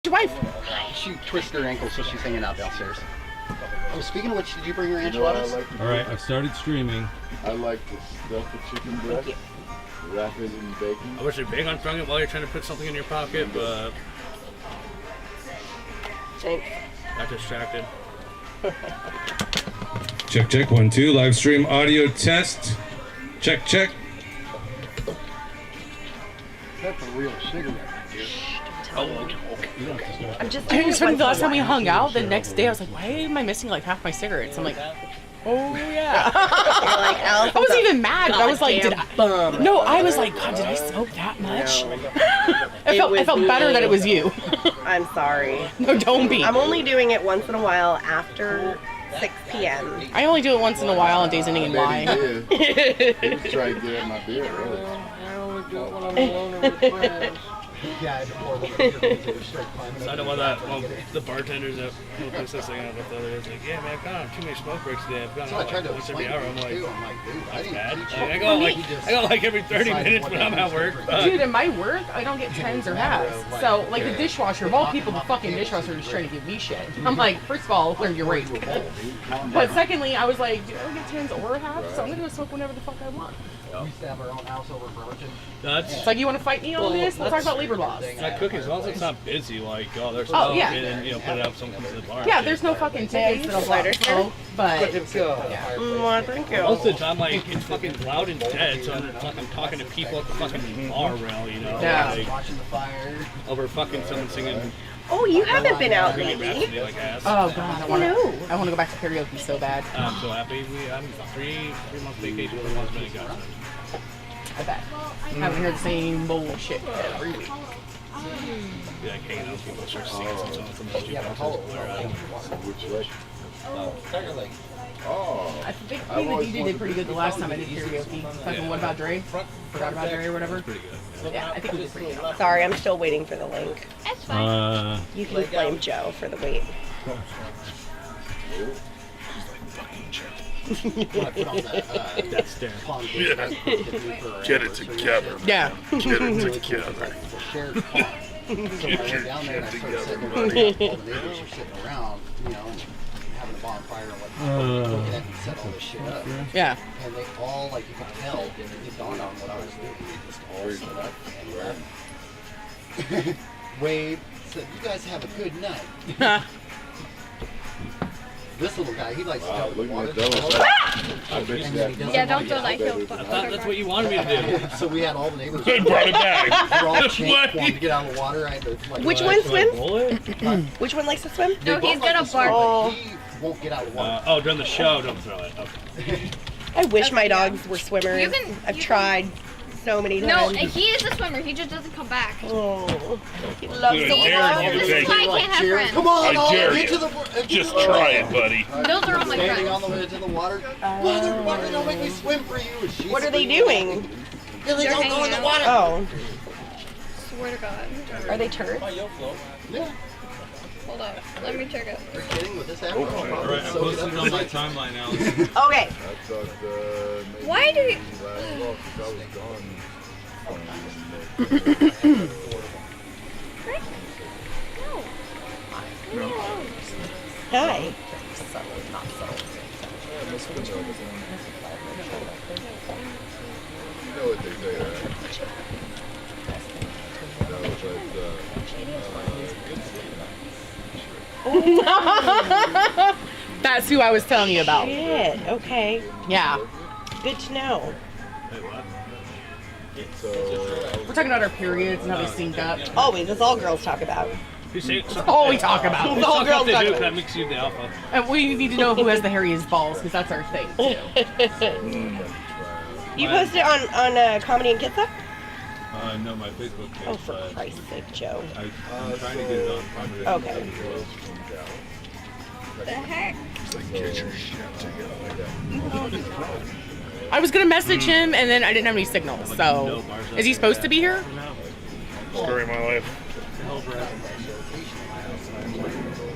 Your wife? She twisted her ankle, so she's hanging out downstairs. Oh, speaking of which, did you bring your enchiladas? All right, I've started streaming. I like to stuff the chicken breast, wrap it in bacon. I wish you'd bake on throwing it while you're trying to put something in your pocket, but got distracted. Check, check, 1, 2. Live stream audio test. Check, check. That's a real cigarette. I was funny, the last time we hung out, the next day I was like, why am I missing like half my cigarettes? I'm like, oh yeah. I wasn't even mad, but I was like, No, I was like, God, did I smoke that much? I felt better that it was you. I'm sorry. No, don't be. I'm only doing it once in a while after 6 p.m. I only do it once in a while on days ending in Y. He was trying to get at my beer, really. I only do it when I'm alone with friends. Yeah, I pour them in So I know why the bartenders at the place I hang out with the other day was like, yeah man, I've gone on too many smoke breaks today. I've gone on like once every hour. I'm like, dude, that's bad. I go like every 30 minutes when I'm at work. Dude, in my work, I don't get 10s or halves. So, like the dishwasher, of all people, the fucking dishwasher is trying to give me shit. I'm like, first of all, learn your rate. But secondly, I was like, dude, I don't get 10s or halves, so I'm gonna go smoke whenever the fuck I want. We used to have our own house over Burlington. It's like, you want to fight me on this? Let's talk about labor laws. That cooking, as long as it's not busy, like, oh, there's no, yeah. and put it up someone comes to the bar. Yeah, there's no fucking tickets that'll Lighter, smoke, but Thank you. Most of the time, like, it's fucking loud and dead, so I'm fucking talking to people at the fucking bar rail, you know? Yeah. Like, Watching the fire. over fucking someone singing Oh, you haven't been out Bohemian lately. Rhapsody like ass. oh god, I want to go back to karaoke so bad. I'm so happy. I'm 3 months vacation for months when it got. I bet. I haven't heard the same bullshit every week. Be like hanging out with people, start singing some songs from those two boxes. Which way? Oh. I think me and the DJ did pretty good the last time I did karaoke. Fucking What About Dre? Forgot About Dre or whatever. Pretty good. Yeah, I think we did pretty good. Sorry, I'm still waiting for the link. That's fine. You can blame Joe for the wait. That's there. Get it together. Yeah. Get it together. Shared pond. So I went down there and I started sitting there, all the neighbors were sitting around, you know, having a bonfire and whatnot, looking at me set all this shit up. Yeah. And they all, like, you could tell, it dawned on what I was doing. They just all set up and left. Wave, said, you guys have a good night. This little guy, he likes to jump in the water. I bet you that. Yeah, don't throw that hill. I thought that's what you wanted me to do. So we had all the neighbors. They brought it back. We're all chained, wanting to get out of the water. I had to, like, Which one swims? Bullet? Which one likes to swim? No, he's gonna bark. Oh. He won't get out of the water. Oh, during the show, don't throw it. Okay. I wish my dogs were swimmers. You can- I've you tried so many No, times. he is a swimmer. He just doesn't come back. Oh, he loves Dude, the I dare you to This take is why I it. can't have Cheer. friends. Come on, I dare get you. to the Just try it, buddy. Those are all my Standing friends. on the edge of the water. Mother, don't make me swim for you. And she's What are they screaming. doing? Yeah, they They're don't go in the hanging water. Oh, Swear to God. are they turds? Yeah. Hold on. Let me check it. You're kidding with this after. Alright, I'm posting it on my timeline now. Okay. I thought maybe Why do you- last fall, 'cause I was gone. Hi. You know what they say, right? That was That's who I was telling you about. Shit. Okay. Yeah. Good to know. We're talking about our periods and how they sync up. Always. That's all girls talk about. You say All we talk about. The whole girls they talk do, about. that makes you the alpha. And we need to know who has the hairiest balls, because that's our thing, too. You post it on Comedy and Kitsap? No, my Facebook page. Oh, for Christ's sake, Joe. I'm trying to get it on Comedy. Okay. The heck? get your shit together. I was going to message him, and then I didn't have any signals, so... Is he supposed to be here? Story of my life.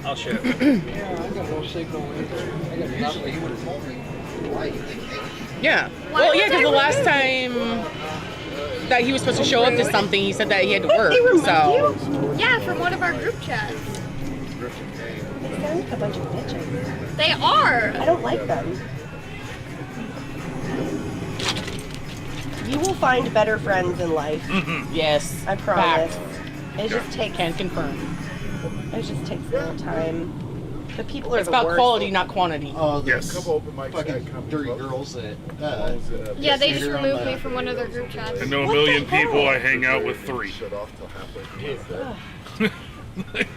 I'll share it. Yeah, I got no signal either. I got nothing. He would have told me. Why? Yeah. Well, yeah, because the last time... that he was supposed to show up to something. He said that he had to work. They removed So you? Yeah, from one of our group chats. They sound like a bunch of bitches. They are. I don't like them. You will find better friends in life. yes, I promise. fact. It just takes. Can confirm. It just takes a little time. The people are It's the about worst. quality, not quantity. Oh, the Yes. Couple open mics fucking that come dirty up. girls that. Yeah, they just Here on removed the- me from one of their group chats. I know a million people. I hang out with 3. Shut off till halfway through my set.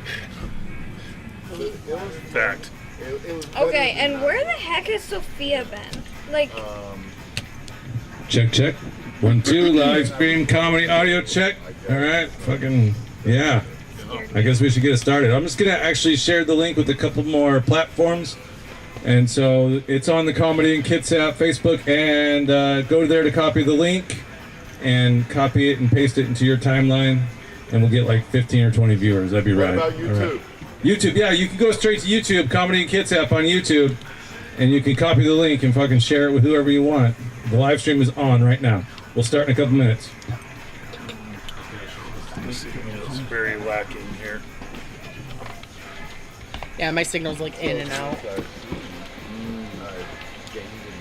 Fact. It was Okay, and where the heck has Sophia been? Like, Check, check. 1, 2, live stream comedy audio check. All right, fucking, yeah. I guess we should get it started. I'm just gonna actually share the link with a couple more platforms. And so it's on the Comedy and Kitsap Facebook, and go there to copy the link and copy it and paste it into your timeline, and we'll get like 15 or 20 viewers. That'd be What right. about All YouTube? right. YouTube, yeah, you can go straight to YouTube, Comedy and Kitsap on YouTube, and you can copy the link and fucking share it with whoever you want. The live stream is on right now. We'll start in a couple minutes. It's very lacking here. Yeah, my signal's like in and out.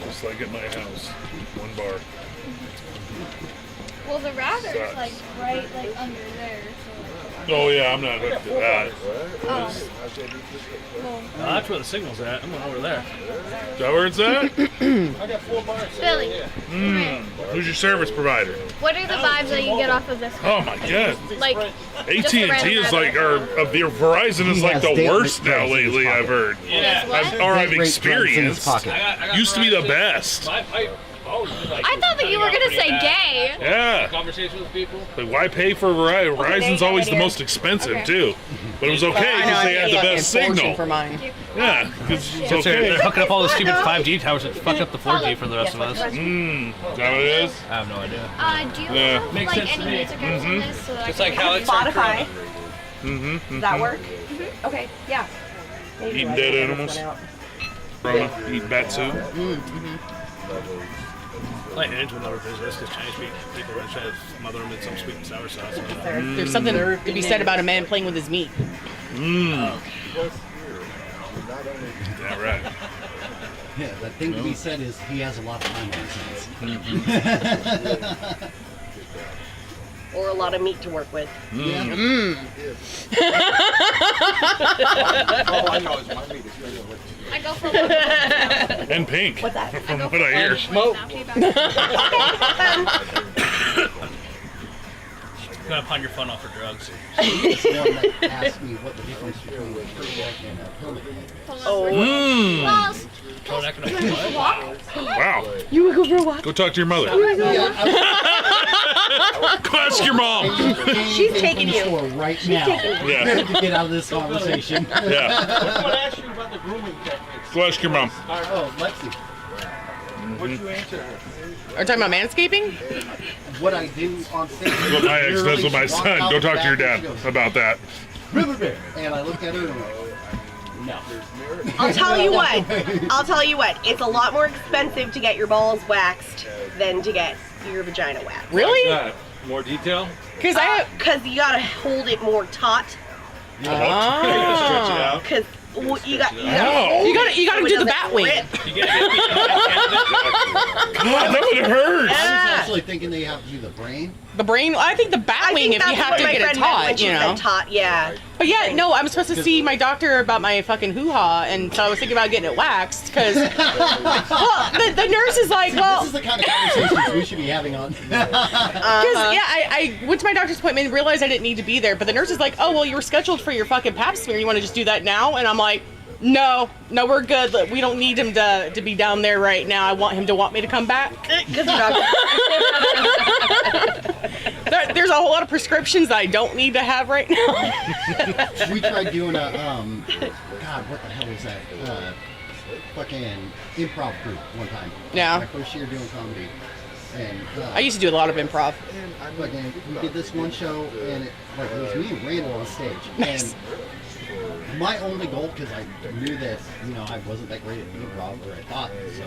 Just like at my house. 1 bar. well, the router's Sucks. like right like under there. Oh yeah, I'm not hooked to that. So. That's where the signal's at. I'm going over there. Is that where it's at? Billy, come here. Who's your service provider? What are the vibes that you get off of this? Oh my god. Like, AT&T is like, or Verizon is like the worst now lately, I've heard. yeah. What? Or I've Date rape drugs in his experienced. pocket. Used to be the best. I thought that you were gonna say gay. Yeah. Conversation with people. Like, why pay for Verizon? Verizon's always the most expensive, too. But it was okay I know, because I they had paid the like best a fortune signal. for mine. Yeah, because it's They're okay. hooking up all the stupid 5G towers that fucked up the 4G for the rest of us. Is that what it is? I have no idea. Do you Yeah. have Makes like sense to any me. music apps on this? So that Just I like can how it's on Spotify. Mm-hmm. Does that work? Okay, yeah. Maybe Eating I dead can animals? try this Roma, eat batsu. Like Ange would never visit us because Chinese people would try to smother them in some sweet and sour sauce. out. There's something to be said about a man playing with his meat. Yeah, right. Yeah, the thing to be said is he has a lot of time on his hands. Or a lot of meat to work with. I go for one. And pink. What's that? From what I hear. Gonna pawn your phone off for drugs. He's the one that asked me what the difference between a turtleneck and a helmet is. Oh, Miles, Oh, that can Wow. you would go for a walk? Go talk to your mother. Yeah, Go ask your mom. She's taking you. For right now. Yeah. To get out of this conversation. Yeah. Go ask your mom. Oh, Lexi. What'd you answer her? Are you talking about manscaping? What I do on stage. That's what my ex does with my Literally, she son. walked Go out talk the to your back dad and she goes, about that. "River bear." And I looked at her and I'm like, no. I'll tell you what. I'll tell you what. It's a lot more expensive to get your balls waxed than to get your vagina waxed. Really? More detail? Because I Because you gotta hold it more taut. Stretch it out. Because you got. No. you gotta so it do the doesn't bat wing. rip. God, that would hurt. I was Yeah. actually thinking they have to do the brain. The brain. I think the bat I wing think if you that's have what to my get it friend meant when taut, she you know. said taut, yeah. But yeah, no, I'm supposed to see my doctor about my fucking hoo-ha, and so I was thinking about getting it waxed because, well, the nurse is like, well, This is the kind of conversations we should be having on. because I went to my doctor's appointment and realized I didn't need to be there, but the nurse is like, oh, well, you were scheduled for your fucking pap smear. You want to just do that now? And I'm like, no, we're good. Look, we don't need him to be down there right now. I want him to want me to come back. Because you're not. There's a whole lot of prescriptions I don't need to have right now. We tried doing a, God, what the hell was that? Fucking improv group one time. Yeah. My first year doing comedy. And I used to do a lot of improv. fucking, we did this one show, and it was me and Randall on stage. Nice. And my only goal, because I knew that, you know, I wasn't that great at improv, or I thought so,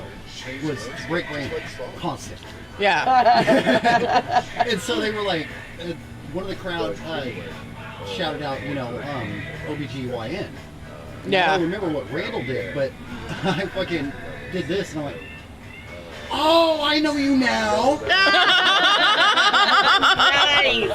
was to break Randall constant. Yeah. And so they were like, one of the crowd shouted out, you know, OBGYN. Yeah. I don't remember what Randall did, but I fucking did this, and I'm like, oh, I know you now. Nice.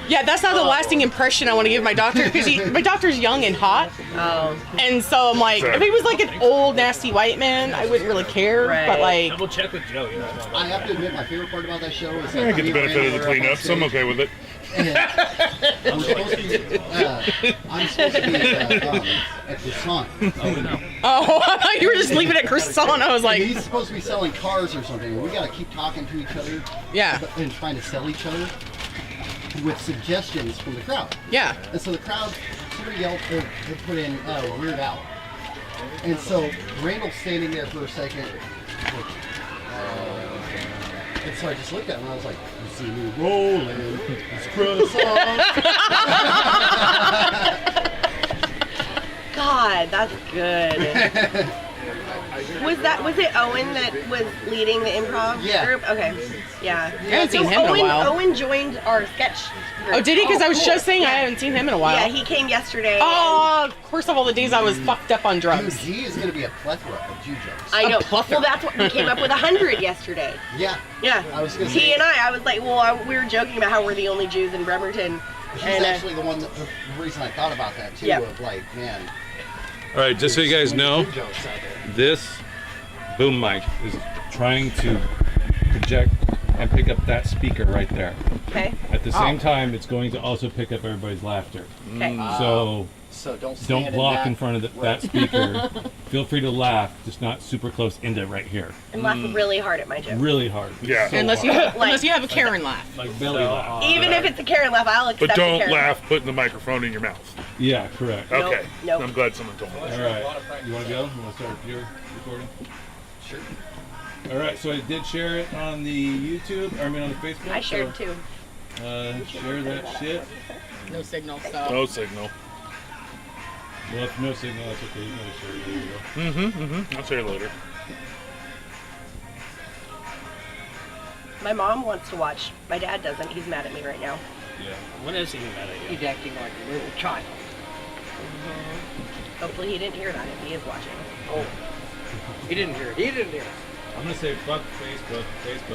Yeah, that's not the lasting impression I want to give my doctor, because my doctor's young and hot. Oh. And so I'm like, if he was like an old, nasty white man, I wouldn't really care. Right. But like, Double check with Joe. You know, I have to admit, my favorite part about that show is I that get the benefit of the cleanup, so I'm okay with it. I'm supposed to be at Croissant. oh, I thought you were just leaving it croissant. I was like, He's supposed to be selling cars or something. And we got to keep talking to each other. Yeah. And trying to sell each other with suggestions from the crowd. Yeah. And so the crowd, somebody yelled, or they put in Weird Al. And so Randall's standing there for a second. And so I just looked at him and I was like, you see me rolling, it's croissant. God, that's good. Was it Owen that was leading the improv group? Okay. Yeah. I haven't seen him in a while. Owen joined our sketch group. Oh, did he? Because I was cool. just saying I haven't seen him in a while. Yeah, he came yesterday. Oh, of course, of all the days I was fucked up on drugs. Dude, he is going to be a plethora of Jew jokes. I know. A plethora. Well, that's what we came up with 100 yesterday. Yeah. Yeah. I was gonna He say- and I was like, well, we were joking about how we're the only Jews in Bremerton. He's And, actually the one that, the reason I thought about that too, Yep. of like, man. All right, just so you guys know, Jew jokes out there. this boom mic is trying to project and pick up that speaker right there. Okay. At the same time, it's going to also pick up everybody's laughter. Okay. So So don't stand don't block in that. front of that speaker. Feel free to laugh, just not super close into right here. And laugh really hard at my joke. Really hard. Yeah. So Unless you hard. unless you have a Karen laugh. Like belly laugh. Even if it's a Karen laugh, I'll accept But a don't Karen laugh putting the microphone in your mouth. Yeah, correct. Nope, Okay. nope. I'm glad someone told me. All right. You want to go? You want to start your recording? Sure. All right. So I did share it on the YouTube. On the Facebook. I shared too. Share that shit. No signal, so. No signal. Well, if no signal, that's okay. You can share it. There you go. I'll share it later. My mom wants to watch. My dad doesn't. He's mad at me right now. Yeah. When is he mad at you? He's acting like a little child. Hopefully he didn't hear that if he is watching. Oh, he didn't hear it. He didn't hear it. I'm gonna say fuck Facebook.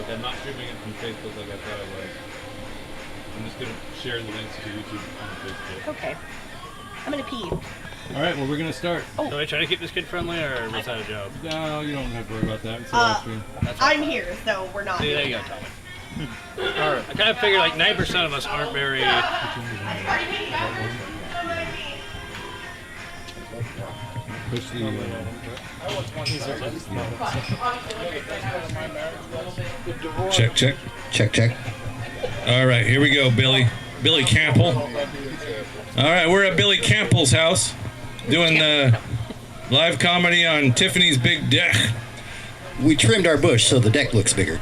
I'm not streaming it from Facebook like I thought I was. I'm just gonna share the links to YouTube on Facebook. Okay. I'm gonna pee. All right. Well, we're gonna start. So I try to keep this kid friendly, or was that a joke? No, you don't have to worry about that. It's a live stream. I'm here, so we're not. See, there you go, Tommy. I kind of figure like 9% of us aren't very. Push the. Check. All right, here we go, Billy Campbell. All right, we're at Billy Campbell's house doing the live comedy on Tiffany's big deck. We trimmed our bush so the deck looks bigger.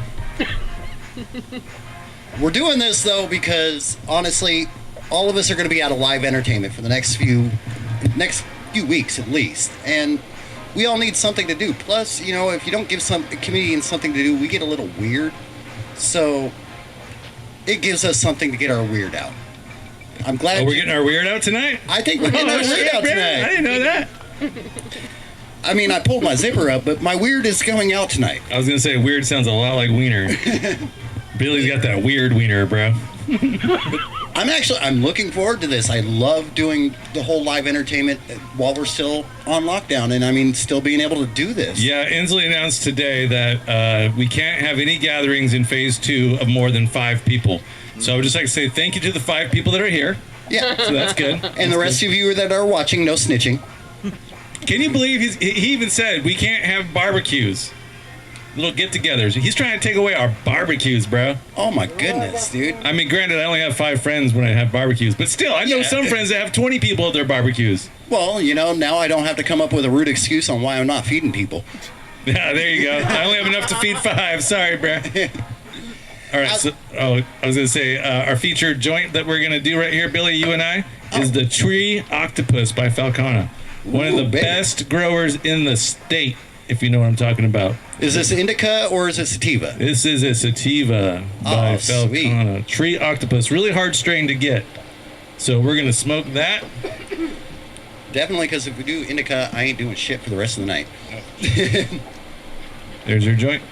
We're doing this though because honestly, all of us are going to be out of live entertainment for the next few weeks at least, and we all need something to do. Plus, you know, if you don't give some comedians something to do, we get a little weird. So it gives us something to get our weird out. I'm glad. Oh, we're getting our weird out tonight? I think we're getting our weird out tonight. I didn't know that. I mean, I pulled my zipper up, but my weird is going out tonight. I was gonna say weird sounds a lot like wiener. Billy's got that weird wiener, bro. I'm looking forward to this. I love doing the whole live entertainment while we're still on lockdown, and I mean, still being able to do this. Yeah, Inslee announced today that we can't have any gatherings in phase 2 of more than 5 people. So I would just like to say thank you to the 5 people that are here. Yeah. So that's good. And the rest of you that are watching, no snitching. Can you believe he even said we can't have barbecues? Little get-togethers. He's trying to take away our barbecues, bro. Oh my goodness, dude. I mean, granted, I only have 5 friends when I have barbecues, but still, I know some friends that have 20 people at their barbecues. Well, you know, now I don't have to come up with a rude excuse on why I'm not feeding people. Yeah, there you go. I only have enough to feed 5. Sorry, bro. All right. I was going to say, our featured joint that we're going to do right here, Billy, you and I, is the Tree Octopus by Falcona. One of the best growers in the state, if you know what I'm talking about. Is this indica or is it sativa? This is a sativa by Falcona. Sweet. Tree Octopus. Really hard strain to get. So we're going to smoke that. Definitely, because if we do indica, I ain't doing shit for the rest of the night. There's your joint.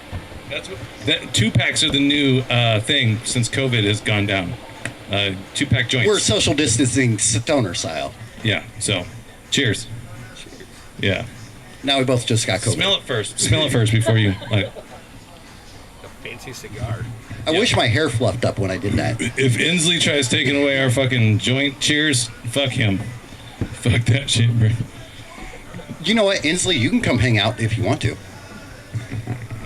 That's what. 2-packs are the new thing since COVID has gone down. 2-pack joints. We're social distancing stoner style. Yeah. So, cheers. Yeah. Now we both just got COVID. Smell it first. Smell it first before you. Like. A fancy cigar. I wish my hair fluffed up when I did that. If Inslee tries taking away our fucking joint, cheers. Fuck him. Fuck that shit, bro. You know what, Inslee? You can come hang out if you want to.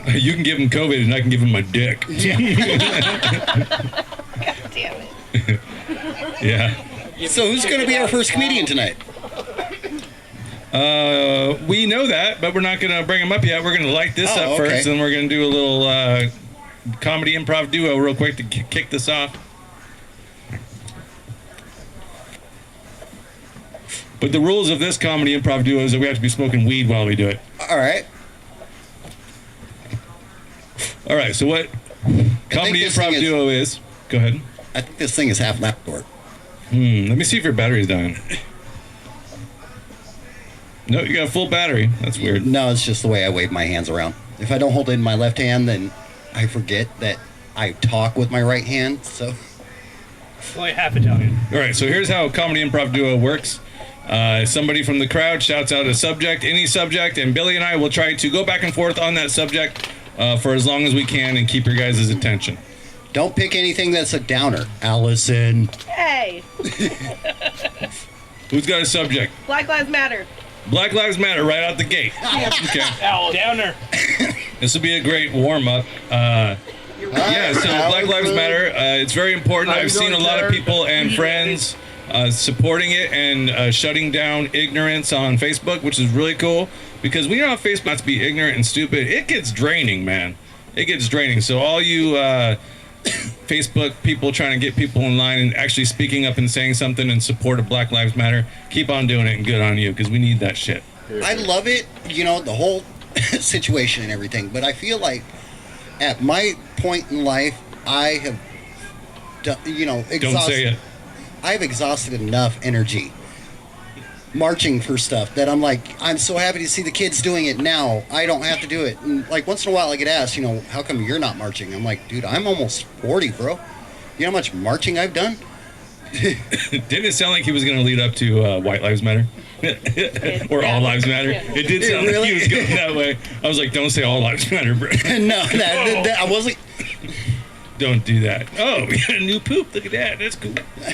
You can give him COVID and I can give him my dick. Yeah. God damn it. Yeah. So who's going to be our first comedian tonight? We know that, but we're not going to bring him up yet. We're going to light this up okay. first, and we're going to do a little comedy improv duo real quick to kick this off. But the rules of this comedy improv duo is that we have to be smoking weed while we do it. All right. All right, so what comedy improv duo is... Go ahead. I think this thing is half Labrador. Let me see if your battery's dying. No, you got a full battery. That's weird. No, it's just the way I wave my hands around. If I don't hold it in my left hand, then I forget that I talk with my right hand, so... Only half Italian. All right, so here's how comedy improv duo works. Somebody from the crowd shouts out a subject, any subject, and Billy and I will try to go back and forth on that subject for as long as we can and keep your guys' attention. Don't pick anything that's a downer, Allison. Hey, Who's got a subject? Black Lives Matter. Black Lives Matter right out the gate. Okay. Downer. This will be a great warm-up. Yeah, so Black Lives Matter, it's very important. I've seen a lot of people and friends supporting it and shutting down ignorance on Facebook, which is really cool. Because we know on Facebook not to be ignorant and stupid. It gets draining, man. It gets draining. So all you Facebook people trying to get people in line and actually speaking up and saying something in support of Black Lives Matter, keep on doing it and good on you, because we need that shit. I love it, you know, the whole situation and everything, but I feel like at my point in life, I have, exhausted. Don't say it. I've exhausted enough energy marching for stuff that I'm like, I'm so happy to see the kids doing it now. I don't have to do it. And like once in a while I get asked, how come you're not marching? I'm like, dude, I'm almost 40, bro. You know how much marching I've done? Didn't it sound like he was going to lead up to White Lives Matter? Or All Lives Matter? It did sound like he was going that way. I was like, don't say All Lives Matter, bro. No, I wasn't. Don't do that. Oh, we got a new poop. Look at that. That's cool.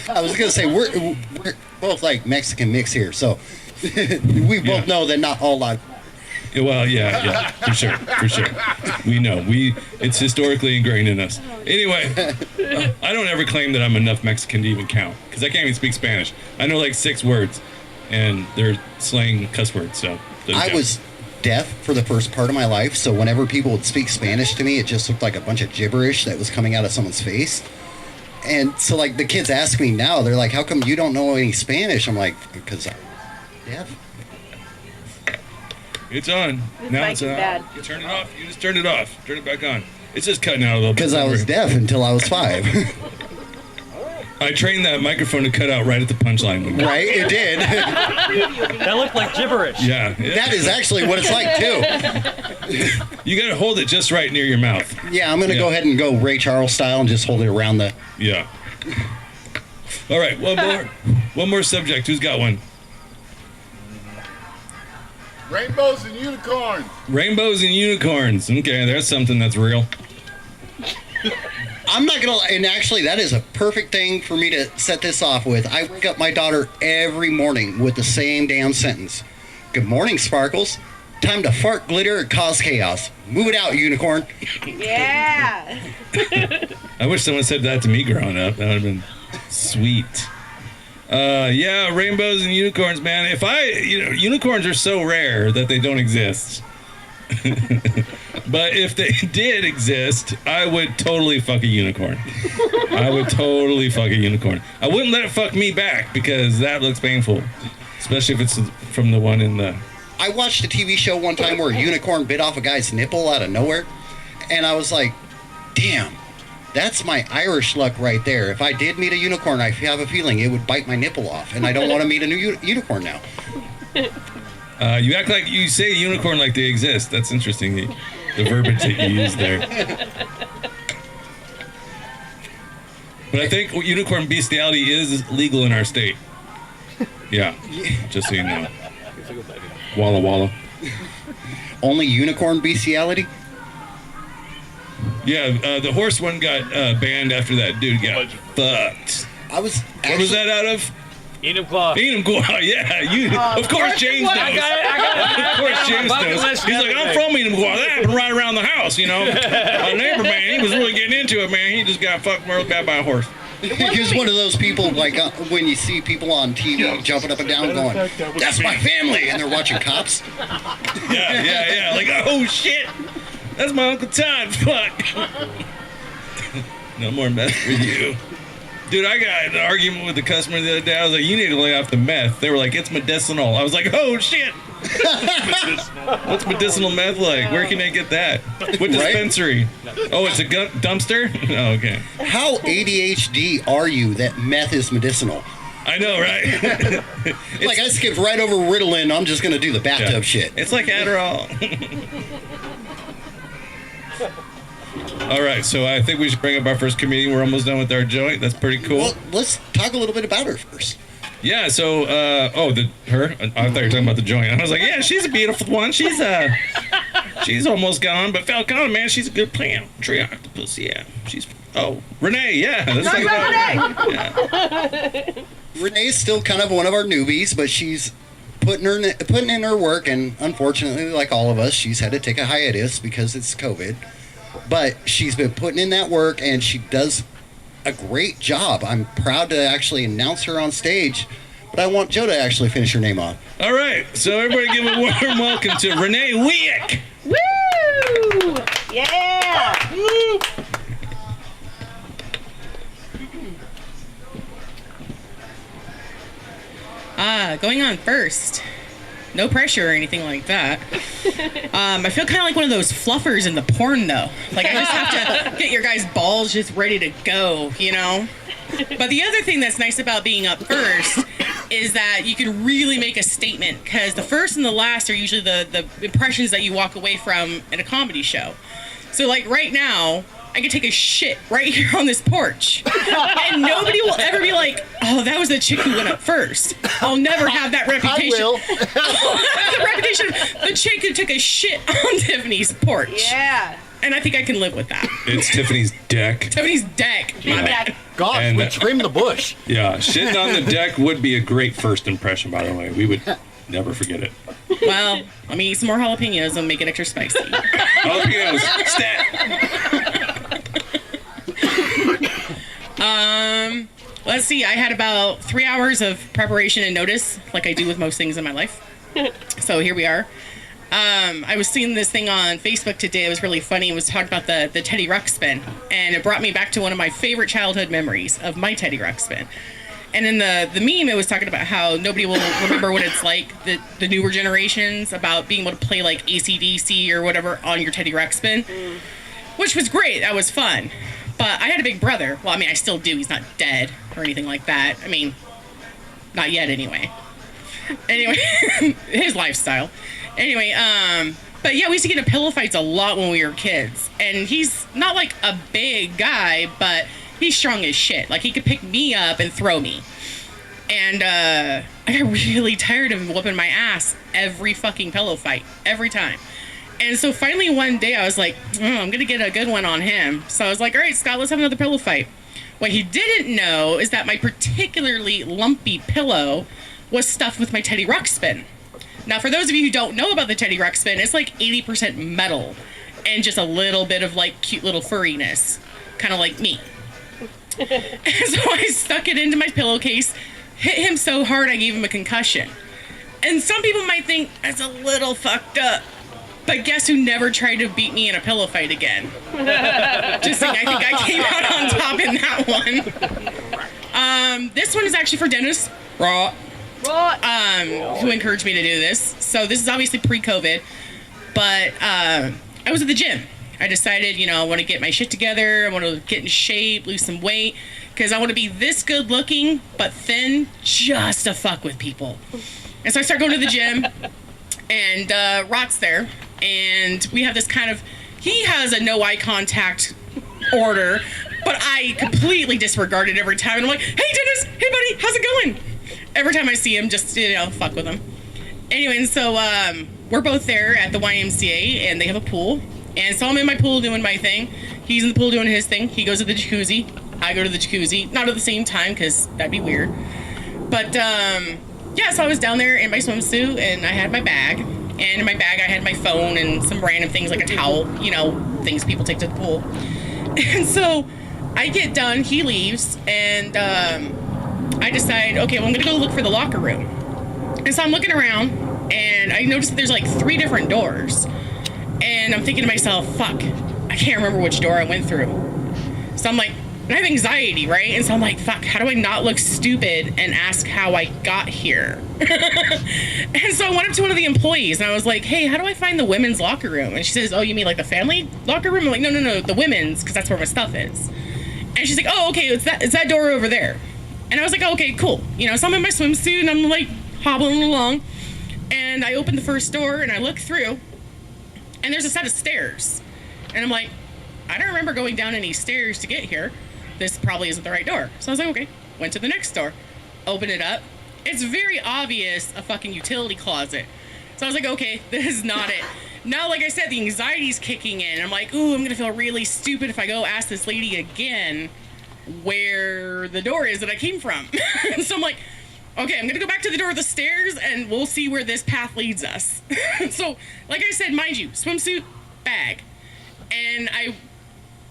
I was going to say, we're both like Mexican mix here, so we both know that not all lives. Well, yeah, for sure. We know. It's historically ingrained in us. Anyway, I don't ever claim that I'm enough Mexican to even count, because I can't even speak Spanish. I know like 6 words, and they're slang cuss words, so. I was deaf for the first part of my life, so whenever people would speak Spanish to me, it just looked like a bunch of gibberish that was coming out of someone's face. And so, like, the kids ask me now, they're like, how come you don't know any Spanish? I'm like, because I'm deaf. It's on. This Now mic it's is on. bad. You turn it off. You just turn it off. Turn it back on. It's just cutting out a little bit. Because I was deaf until I was 5. I trained that microphone to cut out right at the punchline. Right? It did. That looked like gibberish. Yeah. That is actually what it's like, too. You got to hold it just right near your mouth. Yeah, I'm going to go ahead and go Ray Charles style and just hold it around the... Yeah. All right, one more subject. Who's got one? Rainbows and unicorns. Rainbows and unicorns. Okay, there's something that's real. I'm not going to... And actually, that is a perfect thing for me to set this off with. I wake up my daughter every morning with the same damn sentence. Good morning, Sparkles. Time to fart glitter and cause chaos. Move it out, unicorn. Yeah. I wish someone said that to me growing up. That would have been sweet. Yeah, rainbows and unicorns, man. Unicorns are so rare that they don't exist. But if they did exist, I would totally fuck a unicorn. I would totally fuck a unicorn. I wouldn't let it fuck me back because that looks painful, especially if it's from the one in the... I watched a TV show one time where a unicorn bit off a guy's nipple out of nowhere, and I was like, damn, that's my Irish luck right there. If I did meet a unicorn, I have a feeling it would bite my nipple off, and I don't want to meet a new unicorn now. You act like you say unicorn like they exist. That's interesting, the verbiage that you use there. But I think unicorn bestiality is legal in our state. Yeah, just so you know. Walla Walla. Only unicorn bestiality? Yeah, the horse one got banned after that dude got fucked. What was that out of? Enumclaw. Enumclaw, yeah. Of course James knows. I got it. Of course James knows. He's like, I'm from Enumclaw. That happened right around the house, you know. My neighbor, man, he was really getting into it, man. He just got fucked real bad by a horse. He's one of those people, like, when you see people on TV jumping up and down going, that's my family, and they're watching Cops. Yeah. Like, oh, shit. That's my Uncle Todd. Fuck. No more meth for you. Dude, I got an argument with the customer the other day. I was like, you need to lay off the meth. They were like, it's medicinal. I was like, oh, shit. What's medicinal meth like? Where can I get that? What dispensary? Oh, it's a dumpster? Oh, okay. How ADHD are you that meth is medicinal? I know, right? Like, I skipped right over Ritalin. I'm just going to do the bathtub shit. It's like Adderall. All right, so I think we should bring up our first comedian. We're almost done with our joint. That's pretty cool. Well, let's talk a little bit about her first. Yeah, so, her? I thought you were talking about the joint. I was like, yeah, she's a beautiful one. She's almost gone, but Falcone, man, she's a good plant. Tree octopus, yeah. Renee, yeah. Let's talk about Renee. Yeah. Renee's still kind of one of our newbies, but she's putting in her work, and unfortunately, like all of us, she's had to take a hiatus because it's COVID. But she's been putting in that work, and she does a great job. I'm proud to actually announce her on stage, but I want Joe to actually finish her name off. All right, so everybody give a warm welcome to Renee Wieck. Woo! Yeah! Woo! Going on first. No pressure or anything like that. I feel kind of like one of those fluffers in the porn, though. Like, I just have to get your guys' balls just ready to go, you know? But the other thing that's nice about being up first is that you can really make a statement, because the first and the last are usually the impressions that you walk away from in a comedy show. So, like, right now, I could take a shit right here on this porch. And nobody will ever be like, oh, that was the chick who went up first. I'll never have that reputation. I will. I'll have the reputation of the chick who took a shit on Tiffany's porch. Yeah. And I think I can live with that. It's Tiffany's deck. Tiffany's deck. My bad. God, we trimmed the bush. Yeah, shitting on the deck would be a great first impression, by the way. We would never forget it. Well, let me eat some more jalapenos and make it extra spicy. Jalapenos, stat. Let's see. I had about 3 hours of preparation and notice, like I do with most things in my life. So here we are. I was seeing this thing on Facebook today. It was really funny. It was talking about the Teddy Ruxpin, and it brought me back to one of my favorite childhood memories of my Teddy Ruxpin. And in the meme, it was talking about how nobody will remember what it's like, the newer generations, about being able to play like AC/DC or whatever on your Teddy Ruxpin, which was great. That was fun. But I had a big brother. Well, I mean, I still do. He's not dead or anything like that. I mean, not yet anyway. Anyway, his lifestyle. Anyway, but yeah, we used to get in pillow fights a lot when we were kids. And he's not like a big guy, but he's strong as shit. Like, he could pick me up and throw me. And I got really tired of him whooping my ass every fucking pillow fight. Every time. And so finally one day I was like, I'm going to get a good one on him. So I was like, all right, Scott, let's have another pillow fight. What he didn't know is that my particularly lumpy pillow was stuffed with my Teddy Ruxpin. Now, for those of you who don't know about the Teddy Ruxpin, it's like 80% metal and just a little bit of like cute little furriness, kind of like me. And so I stuck it into my pillowcase, hit him so hard I gave him a concussion. And some people might think that's a little fucked up. But guess who never tried to beat me in a pillow fight again? Just saying, I think I came out on top in that one. This one is actually for Dennis Raw, who encouraged me to do this. So this is obviously pre-COVID, but I was at the gym. I decided, I want to get my shit together. I want to get in shape, lose some weight, because I want to be this good looking, but thin, just to fuck with people. And so I start going to the gym, and Rot's there, and we have this he has a no eye contact order, but I completely disregard it every time. And I'm like, hey Dennis, hey buddy, how's it going? Every time I see him, just, fuck with him. Anyway, and so we're both there at the YMCA, and they have a pool. And so I'm in my pool doing my thing. He's in the pool doing his thing. He goes to the jacuzzi. I go to the jacuzzi. Not at the same time, because that'd be weird. But, so I was down there in my swimsuit, and I had my bag. And in my bag, I had my phone and some random things like a towel, things people take to the pool. And so I get done, he leaves, and I decide, okay, well, I'm going to go look for the locker room. And so I'm looking around, and I noticed that there's like 3 different doors. And I'm thinking to myself, fuck, I can't remember which door I went through. So I'm like, and I have anxiety, right? And so I'm like, fuck, how do I not look stupid and ask how I got here? And so I went up to one of the employees and I was like, hey, how do I find the women's locker room? And she says, oh, you mean like the family locker room? I'm like, no, the women's, because that's where my stuff is. And she's like, oh, okay, it's that door over there. And I was like, oh, okay, cool. So I'm in my swimsuit and I'm like hobbling along. And I open the first door and I look through. And there's a set of stairs. And I'm like, I don't remember going down any stairs to get here. This probably isn't the right door. So I was like, okay. Went to the next door. Open it up. It's very obvious a fucking utility closet. So I was like, okay, this is not it. Now, like I said, the anxiety's kicking in. I'm like, ooh, I'm going to feel really stupid if I go ask this lady again where the door is that I came from. So I'm like, okay, I'm going to go back to the door of the stairs and we'll see where this path leads us. So, like I said, mind you, swimsuit, bag. And I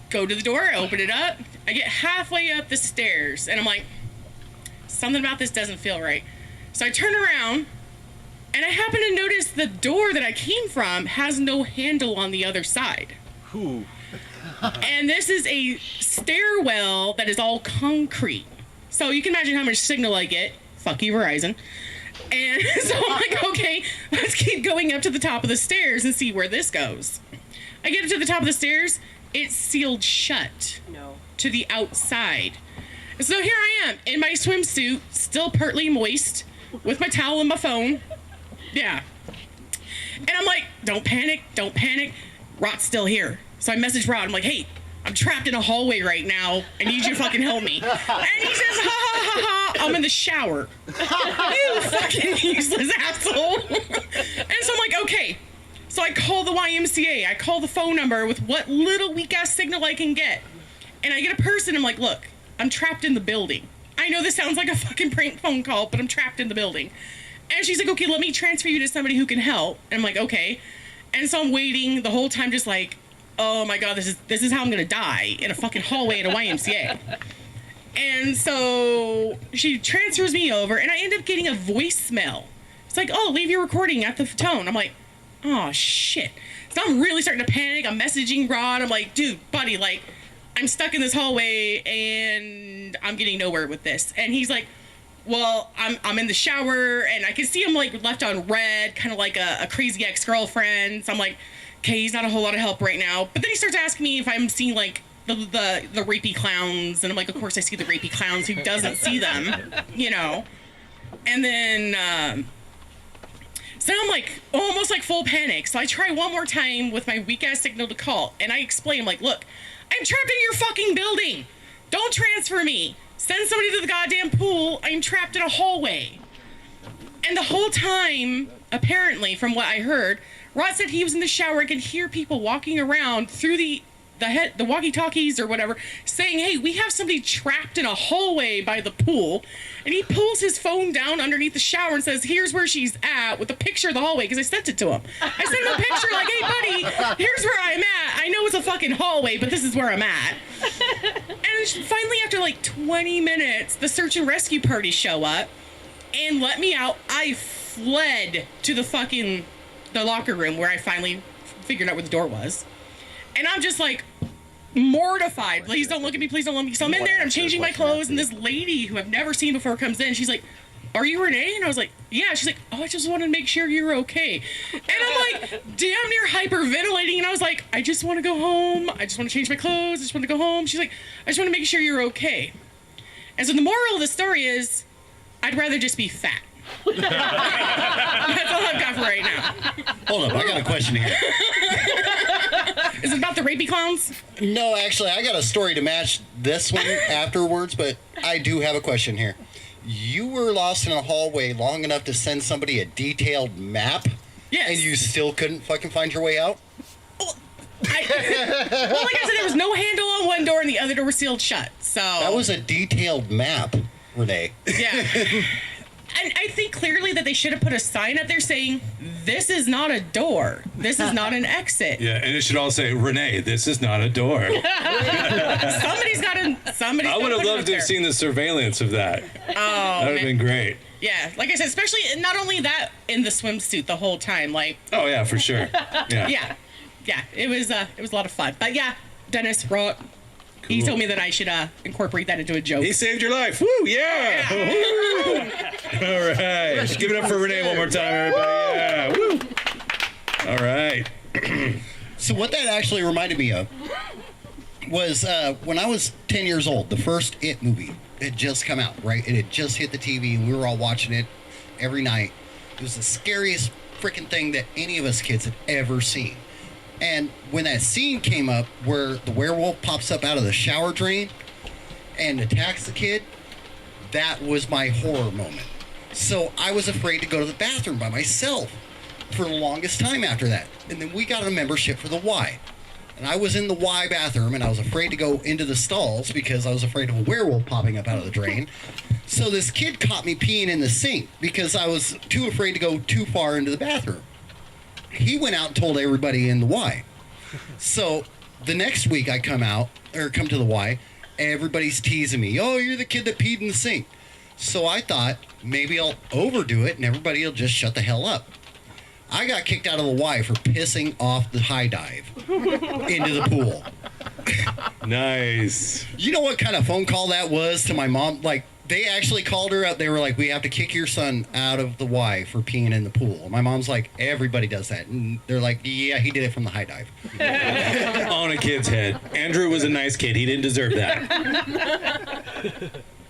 go to the door, I open it up, I get halfway up the stairs, and I'm like, something about this doesn't feel right. So I turn around, and I happen to notice the door that I came from has no handle on the other side. Ooh. And this is a stairwell that is all concrete. So you can imagine how much signal I get. Fuck you, Verizon. And so I'm like, okay, let's keep going up to the top of the stairs and see where this goes. I get up to the top of the stairs. It's sealed shut. No. To the outside. And so here I am in my swimsuit, still partly moist, with my towel and my phone. Yeah. And I'm like, don't panic. Rot's still here. So I message Rot. I'm like, hey, I'm trapped in a hallway right now. I need you to fucking help me. And he says, ha ha ha ha, I'm in the shower. You fucking useless asshole. And so I'm like, okay. So I call the YMCA. I call the phone number with what little weak ass signal I can get. And I get a person. I'm like, look, I'm trapped in the building. I know this sounds like a fucking prank phone call, but I'm trapped in the building. And she's like, okay, let me transfer you to somebody who can help. And I'm like, okay. And so I'm waiting the whole time, just like, oh my God, this is how I'm gonna die in a fucking hallway at a YMCA. And so she transfers me over, and I end up getting a voicemail. It's like, oh, leave your recording at the tone. I'm like, oh shit. So I'm really starting to panic. I'm messaging Rod. I'm like, dude, buddy, like, I'm stuck in this hallway and I'm getting nowhere with this. And he's like, well, I'm in the shower, and I can see him like left on red, kind of like a crazy ex-girlfriend. So I'm like, okay, he's not a whole lot of help right now. But then he starts asking me if I'm seeing like the rapey clowns, and I'm like, of course I see the rapey clowns. Who doesn't see them, And then so I'm like almost like full panic. So I try one more time with my weak ass signal to call, and I explain, I'm like, look, I'm trapped in your fucking building. Don't transfer me. Send somebody to the goddamn pool. I'm trapped in a hallway. And the whole time, apparently, from what I heard, Rod said he was in the shower and could hear people walking around through the walkie-talkies or whatever, saying, hey, we have somebody trapped in a hallway by the pool. And he pulls his phone down underneath the shower and says, here's where she's at, with a picture of the hallway, because I sent it to him. I sent him a picture like, hey, buddy, here's where I'm at. I know it's a fucking hallway, but this is where I'm at. And finally, after like 20 minutes, the search and rescue party show up and let me out. I fled to the locker room where I finally figured out where the door was. And I'm just like mortified. Please don't look at me. Please don't look at me. So I'm in there and I'm changing my clothes. And this lady who I've never seen before comes in. She's like, "Are you Renee?" And I was like, "Yeah." She's like, "Oh, I just wanted to make sure you're okay." And I'm like damn near hyperventilating. And I was like, "I just want to go home. I just want to change my clothes. I just want to go home." She's like, "I just want to make sure you're okay." And so the moral of the story is, I'd rather just be fat. That's all I've got for right now. Hold up, I got a question here. Is it about the rapey clowns? No, actually, I got a story to match this one afterwards, but I do have a question here. You were lost in a hallway long enough to send somebody a detailed map? Yes. And you still couldn't fucking find your way out? Well, like I said, there was no handle on one door and the other door was sealed shut. So that was a detailed map, Renee. Yeah. And I think clearly that they should have put a sign up there saying, "This is not a door. This is not an exit." Yeah, and it should all say, "Renee, this is not a door." Somebody's got to. I would have loved to have seen the surveillance of that. Oh, that would have been great. Yeah, like I said, especially not only that in the swimsuit the whole time. Like, oh yeah, for sure. Yeah, yeah. It was a lot of fun. But yeah, Dennis Rock. Cool. He told me that I should incorporate that into a joke. He saved your life. Woo, yeah. Woo. All right. Let's give it up for Renee one more time, everybody. Yeah. Woo. All right. So what that actually reminded me of was when I was 10 years old, the first It movie had just come out, right? It had just hit the TV, and we were all watching it every night. It was the scariest freaking thing that any of us kids had ever seen. And when that scene came up where the werewolf pops up out of the shower drain and attacks the kid, that was my horror moment. So I was afraid to go to the bathroom by myself for the longest time after that. And then we got a membership for the Y. And I was in the Y bathroom, and I was afraid to go into the stalls because I was afraid of a werewolf popping up out of the drain. So this kid caught me peeing in the sink because I was too afraid to go too far into the bathroom. He went out and told everybody in the Y. So the next week I come to the Y, everybody's teasing me. "Oh, you're the kid that peed in the sink." So I thought maybe I'll overdo it and everybody will just shut the hell up. I got kicked out of the Y for pissing off the high dive into the pool. Nice. You know what kind of phone call that was to my mom? Like, they actually called her up. They were like, "We have to kick your son out of the Y for peeing in the pool." My mom's like, "Everybody does that." And they're like, "Yeah, he did it from the high dive." On a kid's head. Andrew was a nice kid. He didn't deserve that.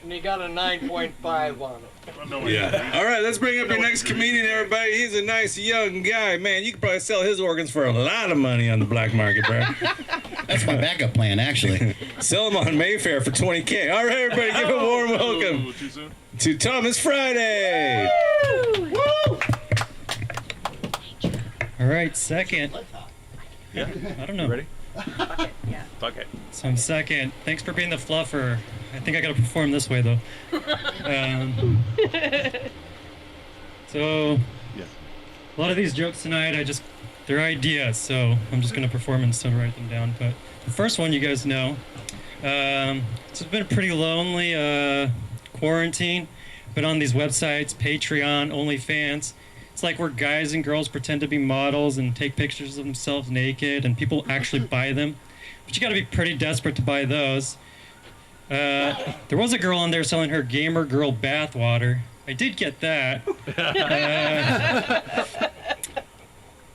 And he got a 9.5 on it. Yeah. All right, let's bring up your next comedian, everybody. He's a nice young guy. Man, you could probably sell his organs for a lot of money on the black market, bro. That's my backup plan, actually. Sell them on Mayfair for $20K. All right, everybody, give a warm welcome to Thomas Friday. Woo! All right, second. Yeah. I don't know. Ready? Yeah. Fuck it. So I'm second. Thanks for being the fluffer. I think I gotta perform this way though. So Yeah. a lot of these jokes tonight, they're ideas, so I'm just gonna perform instead of write them down. But the first one you guys know. It's been a pretty lonely quarantine. Been on these websites, Patreon, OnlyFans. It's like where guys and girls pretend to be models and take pictures of themselves naked, and people actually buy them. But you got to be pretty desperate to buy those. There was a girl on there selling her gamer girl bathwater. I did get that. But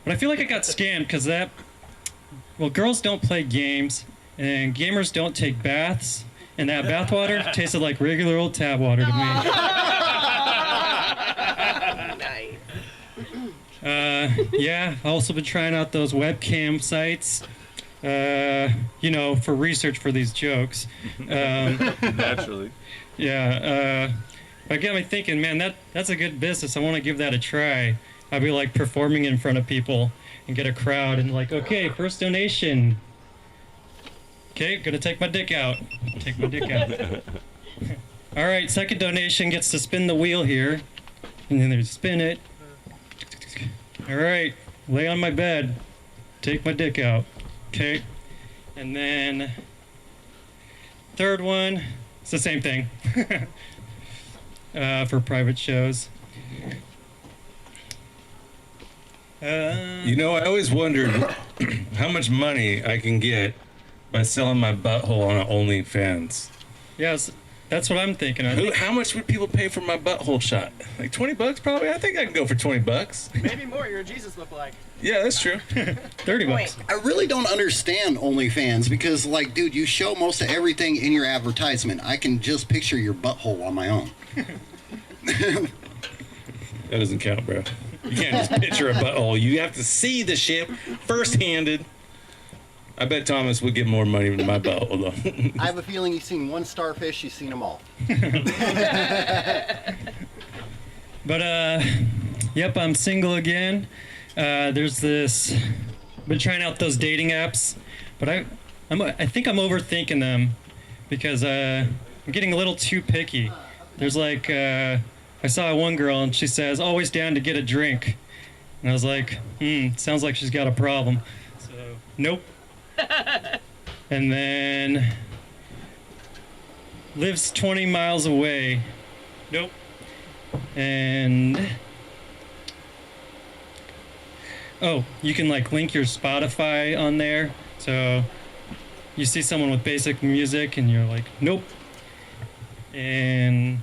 I feel like I got scammed because girls don't play games, and gamers don't take baths, and that bathwater tasted like regular old tap water to me. Nice. Yeah, I've also been trying out those webcam sites, for research for these jokes. Naturally. Yeah, it got me thinking, man, that's a good business. I want to give that a try. I'd be like performing in front of people and get a crowd and like, okay, first donation. Okay, gonna take my dick out. Take my dick out. All right, second donation gets to spin the wheel here. And then there's spin it. All right, lay on my bed. Take my dick out. Okay. And then third one, it's the same thing. For private shows. You know, I always wondered how much money I can get by selling my butthole on OnlyFans. Yes, that's what I'm thinking. How much would people pay for my butthole shot? Like $20 probably? I think I can go for $20. Maybe more. You're a Jesus look-alike. Yeah, that's true. $30. I really don't understand OnlyFans because, like, dude, you show most of everything in your advertisement. I can just picture your butthole on my own. That doesn't count, bro. You can't just picture a butthole. You have to see the shit first-handed. I bet Thomas would get more money than my butthole, though. I have a feeling you've seen one starfish, you've seen them all. But, yep, I'm single again. There's this... been trying out those dating apps, but I think I'm overthinking them because I'm getting a little too picky. There's like... I saw one girl and she says, always down to get a drink. And I was like, sounds like she's got a problem. So, nope. And then lives 20 miles away. Nope. And oh, you can like link your Spotify on there. So you see someone with basic music and you're like, nope. And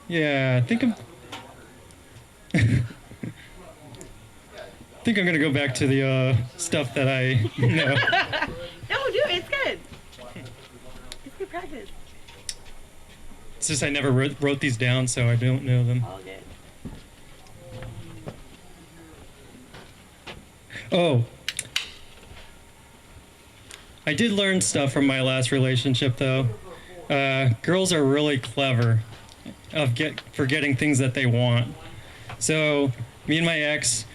yeah, I think I'm gonna go back to the stuff that I know. No, dude, it's good. It's good practice. It's just I never wrote these down, so I don't know them. All good. Oh, I did learn stuff from my last relationship, though. Girls are really clever for getting things that they want. So me and my ex,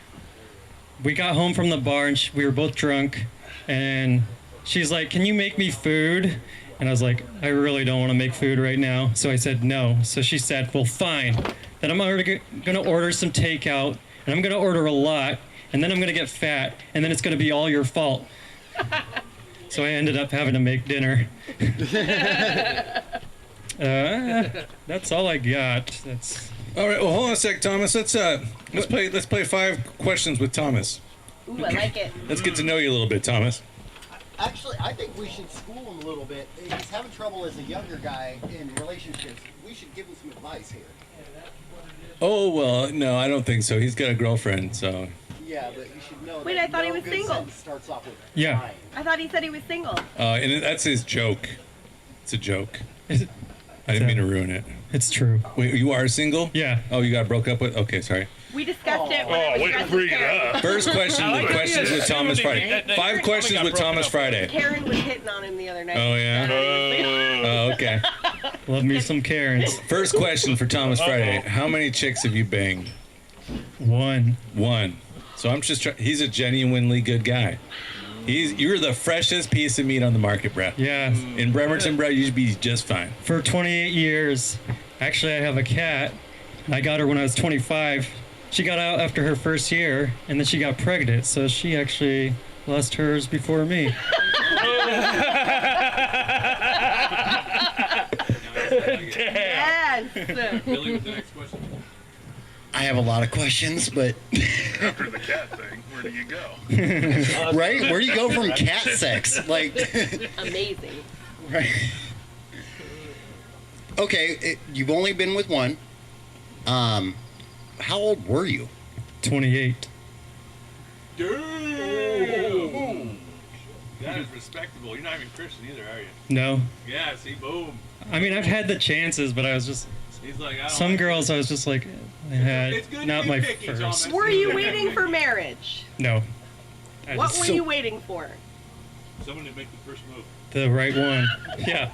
we got home from the bar and we were both drunk, and she's like, "Can you make me food?" And I was like, "I really don't want to make food right now." So I said no. So she said, "Well, fine. Then I'm already gonna order some takeout, and I'm gonna order a lot, and then I'm gonna get fat, and then it's gonna be all your fault." So I ended up having to make dinner. That's all I got. That's all right. Well, hold on a sec, Thomas. Let's play 5 questions with Thomas. Ooh, I like it. Let's get to know you a little bit, Thomas. Actually, I think we should school him a little bit. He's having trouble as a younger guy in relationships. We should give him some advice here. Oh, well, no, I don't think so. He's got a girlfriend, so. Yeah, but you should know. Wait, that I thought he no was good single. sentence starts off with yeah. fine. I thought he said he was single. And that's his joke. It's a joke. Is it? I didn't mean to ruin it. It's true. Wait, you are single? Yeah. Oh, you got broke up with? Okay, sorry. We discussed it. Oh, wait to bring it up. First question, I like the that questions you with Thomas Friday. that 5 questions got with broken Thomas up. Friday. Karen was hitting on him the other night. Oh, yeah? Oh, okay. Love me some Karens. First question for Thomas Friday. How many chicks have you banged? 1. 1. So I'm just trying. He's a genuinely good guy. You're the freshest piece of meat on the market, bro. Yeah. In Bremerton, bro, you should be just fine. For 28 years. Actually, I have a cat. I got her when I was 25. She got out after her first year, and then she got pregnant. So she actually lost hers before me. Yes. Billy with the next question. I have a lot of questions, but After the cat thing, where do you go? right? Where do you go from cat sex? Like, Amazing. right? Okay, you've only been with one. How old were you? 28. Damn. That is respectable. You're not even Christian either, are you? No. Yeah, see, boom. I mean, I've had the chances, but I was just... He's like, I don't Some like girls, I was just like, It's good to not be my picky, first. Thomas. Were you waiting for marriage? No. What were you waiting for? Someone to make the first move. The right one. Yeah.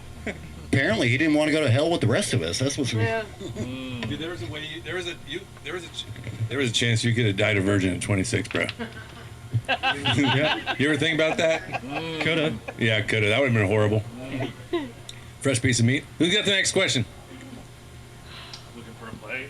Apparently, he didn't want to go to hell with the rest of us. That's what's. Yeah. Dude, there was a way. There was a chance you could have died a virgin at 26, bro. Yeah. You ever think about that? Coulda. Yeah, coulda. That would have been horrible. Fresh piece of meat. Who's got the next question? Looking for a play?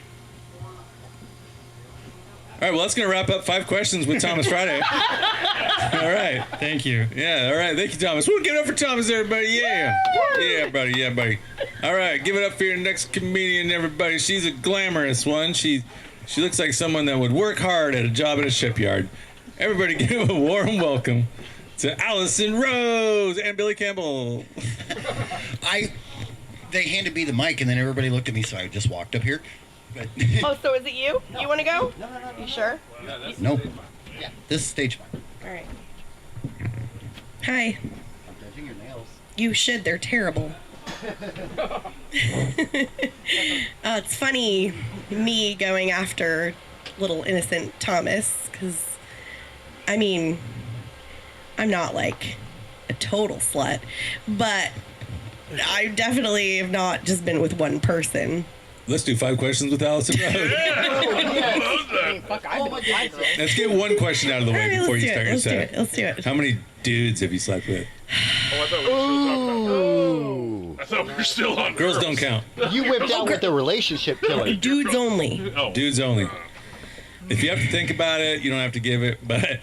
All right, well, that's going to wrap up 5 questions with Thomas Friday. All right. Thank you. Yeah, all right. Thank you, Thomas. We'll give it up for Thomas, everybody. Yeah. Yeah, buddy. Yeah, buddy. All right, give it up for your next comedian, everybody. She's a glamorous one. She She looks like someone that would work hard at a job at a shipyard. Everybody give a warm welcome to Allison Rose and Billy Campbell. They handed me the mic, and then everybody looked at me, so I just walked up here. But Oh, so is it you? You want to go? No. You sure? Nope. Yeah, this is stage 5. All right. Hi. I'm judging your nails. You should. They're terrible. It's funny me going after little innocent Thomas, because, I mean, I'm not like a total slut, but I definitely have not just been with one person. Let's do 5 questions with Allison Rose. Let's get one question out of the way before you start your set. Let's do it. How many dudes have you slept with? I thought we were still on Girls don't count. You whipped out with the relationship killer. Dudes only. Oh. Dudes only. If you have to think about it, you don't have to give it, but...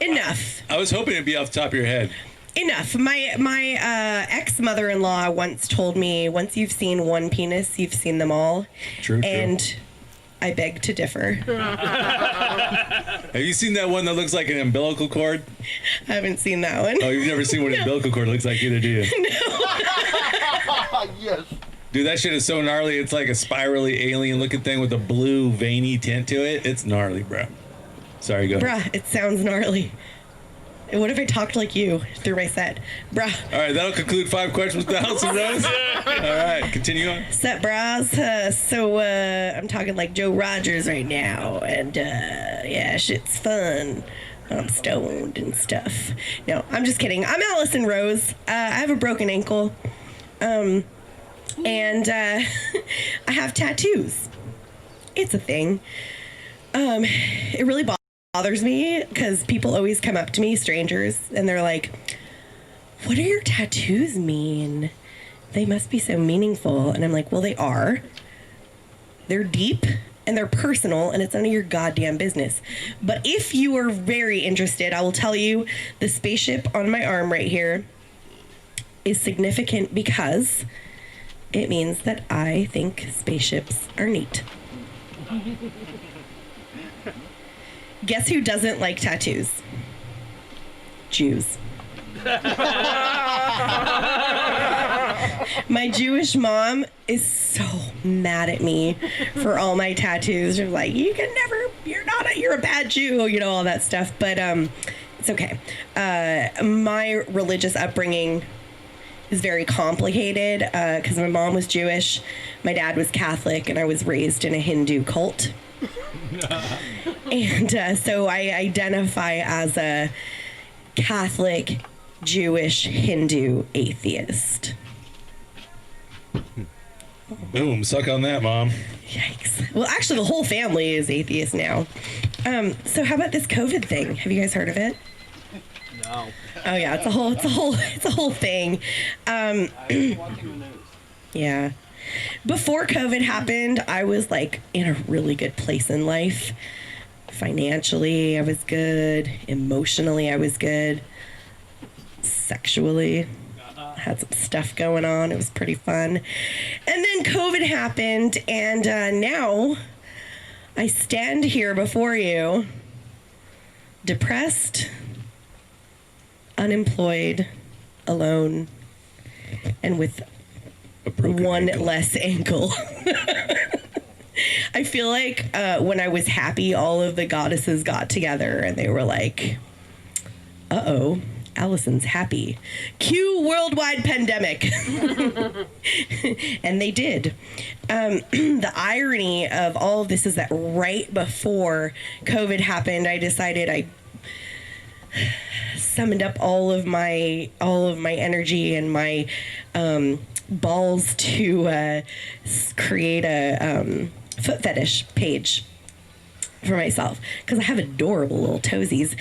Enough. I was hoping it'd be off the top of your head. Enough. My ex-mother-in-law once told me, once you've seen one penis, you've seen them all. True. And I beg to differ. Have you seen that one that looks like an umbilical cord? I haven't seen that one. Oh, you've never seen what an umbilical cord looks like either, do you? Yes. Dude, that shit is so gnarly. It's like a spirally alien-looking thing with a blue veiny tint to it. It's gnarly, bro. Sorry, go ahead. Bruh, it sounds gnarly. What if I talked like you through my set? Bruh. All right, that'll conclude 5 questions with Allison Rose. All right, continue on. Set bras. I'm talking like Joe Rogers right now. And, yeah, shit's fun. I'm stoned and stuff. No, I'm just kidding. I'm Allison Rose. I have a broken ankle. And I have tattoos. It's a thing. It really bothers me because people always come up to me, strangers, and they're like, what do your tattoos mean? They must be so meaningful. And I'm like, well, they are. They're deep and they're personal, and it's none of your goddamn business. But if you are very interested, I will tell you the spaceship on my arm right here is significant because it means that I think spaceships are neat. Guess who doesn't like tattoos? Jews. My Jewish mom is so mad at me for all my tattoos. She's like, you're a bad Jew, all that stuff. But it's okay. My religious upbringing is very complicated because my mom was Jewish, my dad was Catholic, and I was raised in a Hindu cult. And so I identify as a Catholic, Jewish, Hindu atheist. Boom, suck on that, Mom. Yikes. Well, actually, the whole family is atheist now. So how about this COVID thing? Have you guys heard of it? No. Oh yeah, it's a whole thing. Yeah. Before COVID happened, I was like in a really good place in life. Financially, I was good. Emotionally, I was good. Sexually, I had some stuff going on. It was pretty fun. And then COVID happened, and now I stand here before you, depressed, unemployed, alone, and with one less ankle. I feel like when I was happy, all of the goddesses got together and they were like, uh-oh, Allison's happy. Cue worldwide pandemic. And they did. The irony of all of this is that right before COVID happened, I decided I summoned up all of my energy and my balls to create a foot fetish page for myself because I have adorable little toesies,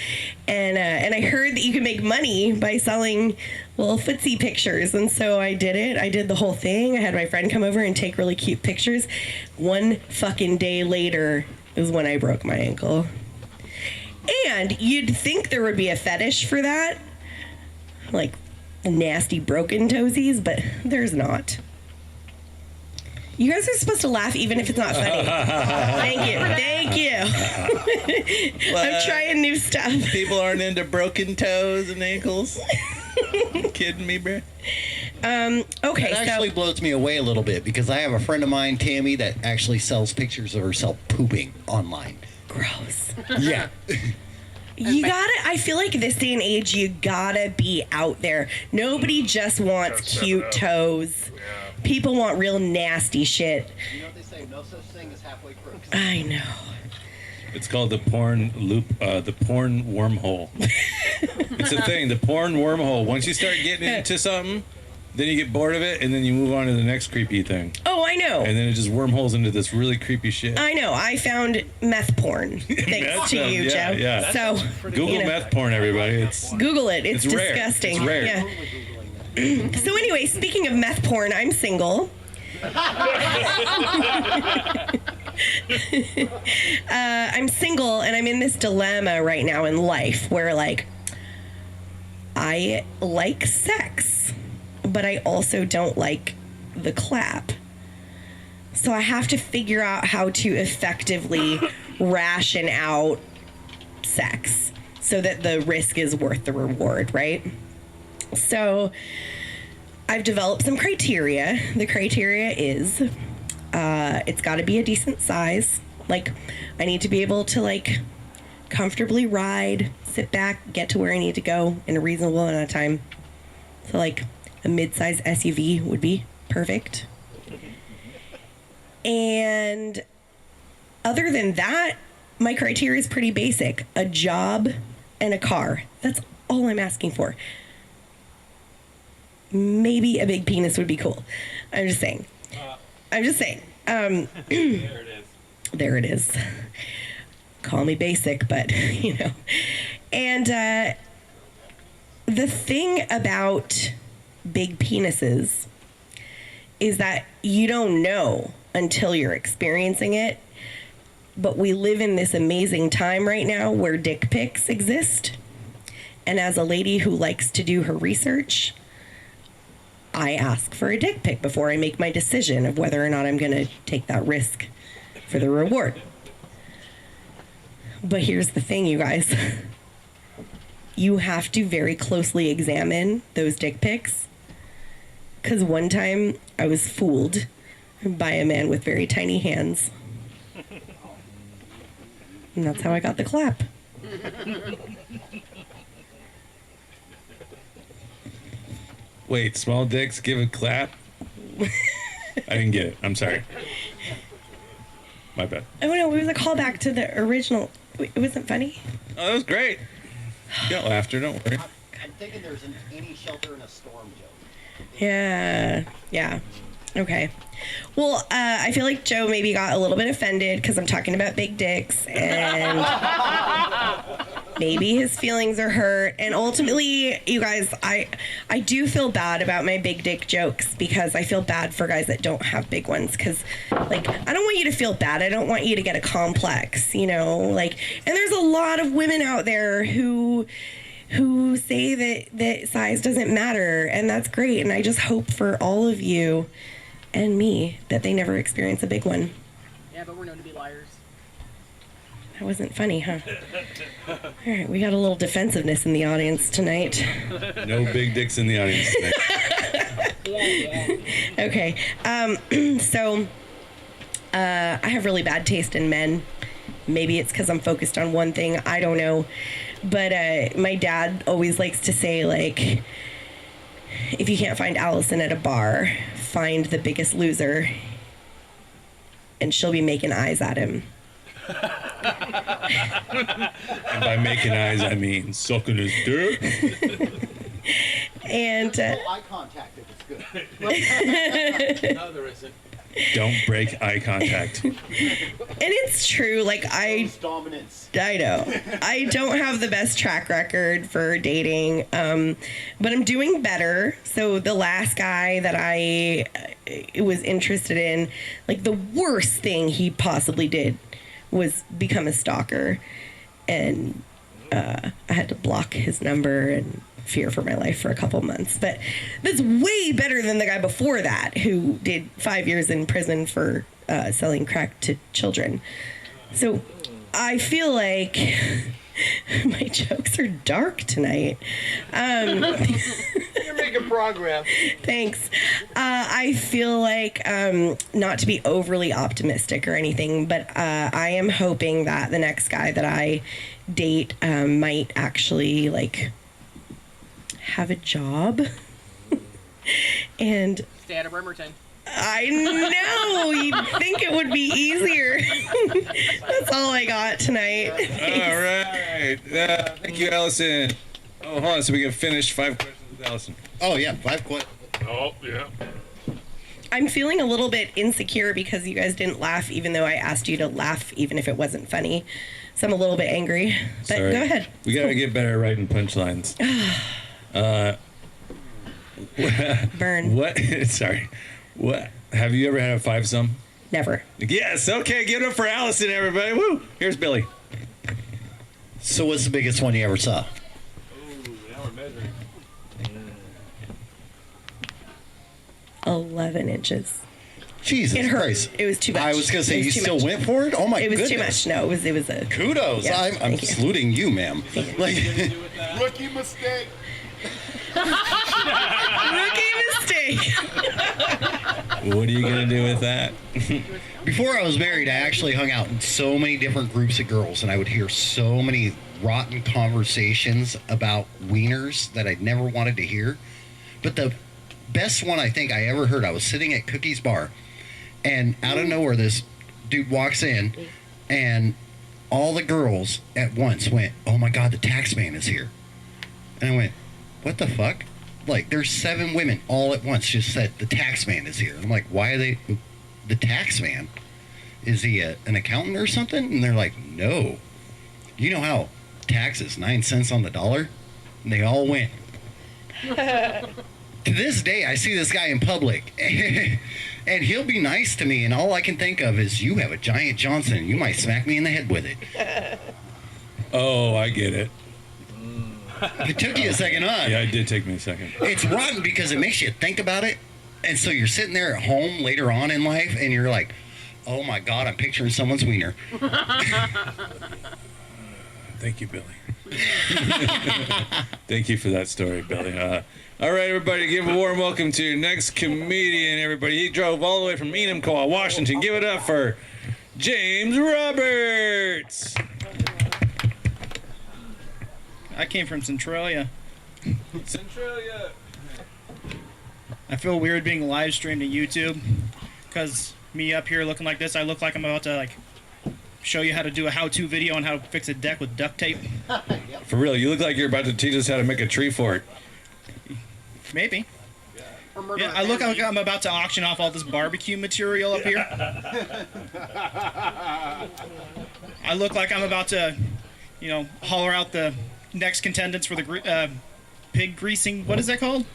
and I heard that you can make money by selling little footsie pictures, and so I did it. I did the whole thing. I had my friend come over and take really cute pictures. One fucking day later is when I broke my ankle. And you'd think there would be a fetish for that, like nasty broken toesies, but there's not. You guys are supposed to laugh even if it's not funny. Thank you. I'm trying new stuff. People aren't into broken toes and ankles. You kidding me, bro? Okay, it actually blows me away a little bit because I have a friend of mine, Tammy, that actually sells pictures of herself pooping online. Gross. Yeah. You gotta, I feel like this day and age, you gotta be out there. Nobody just wants cute toes. People want real nasty shit. You know what they say, no such thing as halfway crooks. I know. It's called the porn loop, the porn wormhole. It's a thing, the porn wormhole. Once you start getting into something, then you get bored of it, and then you move on to the next creepy thing. Oh, I know. And then it just wormholes into this really creepy shit. I know. I found meth porn. Thanks to you, yeah, Joe. Yeah. So Google meth porn, everybody. Google it. It's rare. disgusting. It's rare. Yeah. So anyway, speaking of meth porn, I'm single. I'm single, and I'm in this dilemma right now in life where, like, I like sex, but I also don't like the clap. So I have to figure out how to effectively ration out sex so that the risk is worth the reward, right? So I've developed some criteria. The criteria is it's got to be a decent size. Like, I need to be able to, like, comfortably ride, sit back, get to where I need to go in a reasonable amount of time. So, like, a mid-size SUV would be perfect. And other than that, my criteria is pretty basic. A job and a car. That's all I'm asking for. Maybe a big penis would be cool. I'm just saying. There it is. There it is. Call me basic, but, you know. And the thing about big penises is that you don't know until you're experiencing it. But we live in this amazing time right now where dick pics exist. And as a lady who likes to do her research, I ask for a dick pic before I make my decision of whether or not I'm going to take that risk for the reward. But here's the thing, you guys. You have to very closely examine those dick pics. Because one time I was fooled by a man with very tiny hands. And that's how I got the clap. Wait, small dicks give a clap? I didn't get it. I'm sorry. My bad. Oh no, it was a callback to the original. It wasn't funny. Oh, that was great. You got laughter, don't worry. I'm thinking there's an any shelter in a storm joke. Yeah. Okay. Well, I feel like Joe maybe got a little bit offended because I'm talking about big dicks, and maybe his feelings are hurt. And ultimately, you guys, I do feel bad about my big dick jokes because I feel bad for guys that don't have big ones. Because, like, I don't want you to feel bad. I don't want you to get a complex, you know? Like, and there's a lot of women out there who say that size doesn't matter, and that's great. And I just hope for all of you and me that they never experience a big one. Yeah, but we're known to be liars. That wasn't funny, huh? All right, we got a little defensive-ness in the audience tonight. No big dicks in the audience tonight. Okay, so I have really bad taste in men. Maybe it's because I'm focused on one thing. I don't know. But my dad always likes to say, like, if you can't find Allison at a bar, find the biggest loser, and she'll be making eyes at him. And by making eyes, I mean sucking his dick. And eye contact if it's good. No, there isn't. Don't break eye contact. And it's true, like, Dominance. I know. I don't have the best track record for dating, but I'm doing better. So the last guy that I was interested in, like, the worst thing he possibly did was become a stalker. And I had to block his number and fear for my life for a couple months. But that's way better than the guy before that who did 5 years in prison for selling crack to children. So I feel like my jokes are dark tonight. You're making progress. Thanks. I feel like, not to be overly optimistic or anything, but I am hoping that the next guy that I date might actually, like, have a job. And stay out of Bremerton. I know. You'd think it would be easier. That's all I got tonight. All right. Thank you, Allison. Oh, hold on, so we can finish 5 questions with Allison. Oh, yeah, 5 questions. Oh, yeah. I'm feeling a little bit insecure because you guys didn't laugh, even though I asked you to laugh, even if it wasn't funny. So I'm a little bit angry. But Sorry. Go ahead. We gotta get better at writing punchlines. Burn. What? Sorry. What? Have you ever had a 5-some? Never. Yes. Okay. Give it up for Allison, everybody. Woo. Here's Billy. So what's the biggest one you ever saw? Oh, now we're measuring. 11 inches. Jesus It hurt. Christ. It was too much. I was going to say, It was you too still much. went for it? Oh, my It was goodness. too much. No, it was a... Kudos. Yeah, I'm thank you. saluting you, ma'am. Like, Rookie mistake. Rookie mistake. What are you gonna do with that? before I was married, I actually hung out in so many different groups of girls, and I would hear so many rotten conversations about wieners that I'd never wanted to hear. But the best one I think I ever heard, I was sitting at Cookie's Bar, and out of nowhere, this dude walks in, and all the girls at once went, "Oh my God, the tax man is here." And I went, "What the fuck?" Like, there's 7 women all at once just said, "The tax man is here." I'm like, "Why are they, the tax man? Is he an accountant or something?" And they're like, "No. You know how tax is 9 cents on the dollar?" And they all went. To this day, I see this guy in public, and he'll be nice to me, and all I can think of is, "You have a giant Johnson. You might smack me in the head with it." Oh, I get it. It took you a second, huh? Yeah, it did take me a second. It's rotten because it makes you think about it, and so you're sitting there at home later on in life, and you're like, "Oh my God, I'm picturing someone's wiener." Thank you, Billy. Thank you for that story, Billy. All right, everybody, give a warm welcome to your next comedian, everybody. He drove all the way from Enumclaw, Washington. Give it up for James Roberts. I came from Centralia. Centralia. I feel weird being live streamed to YouTube because me up here looking like this, I look like I'm about to like show you how to do a how-to video on how to fix a deck with duct tape. For real, you look like you're about to teach us how to make a tree fort. Maybe. Yeah, I look like I'm about to auction off all this barbecue material up here. I look like I'm about to, you know, holler out the next contendants for the pig greasing. What is that called?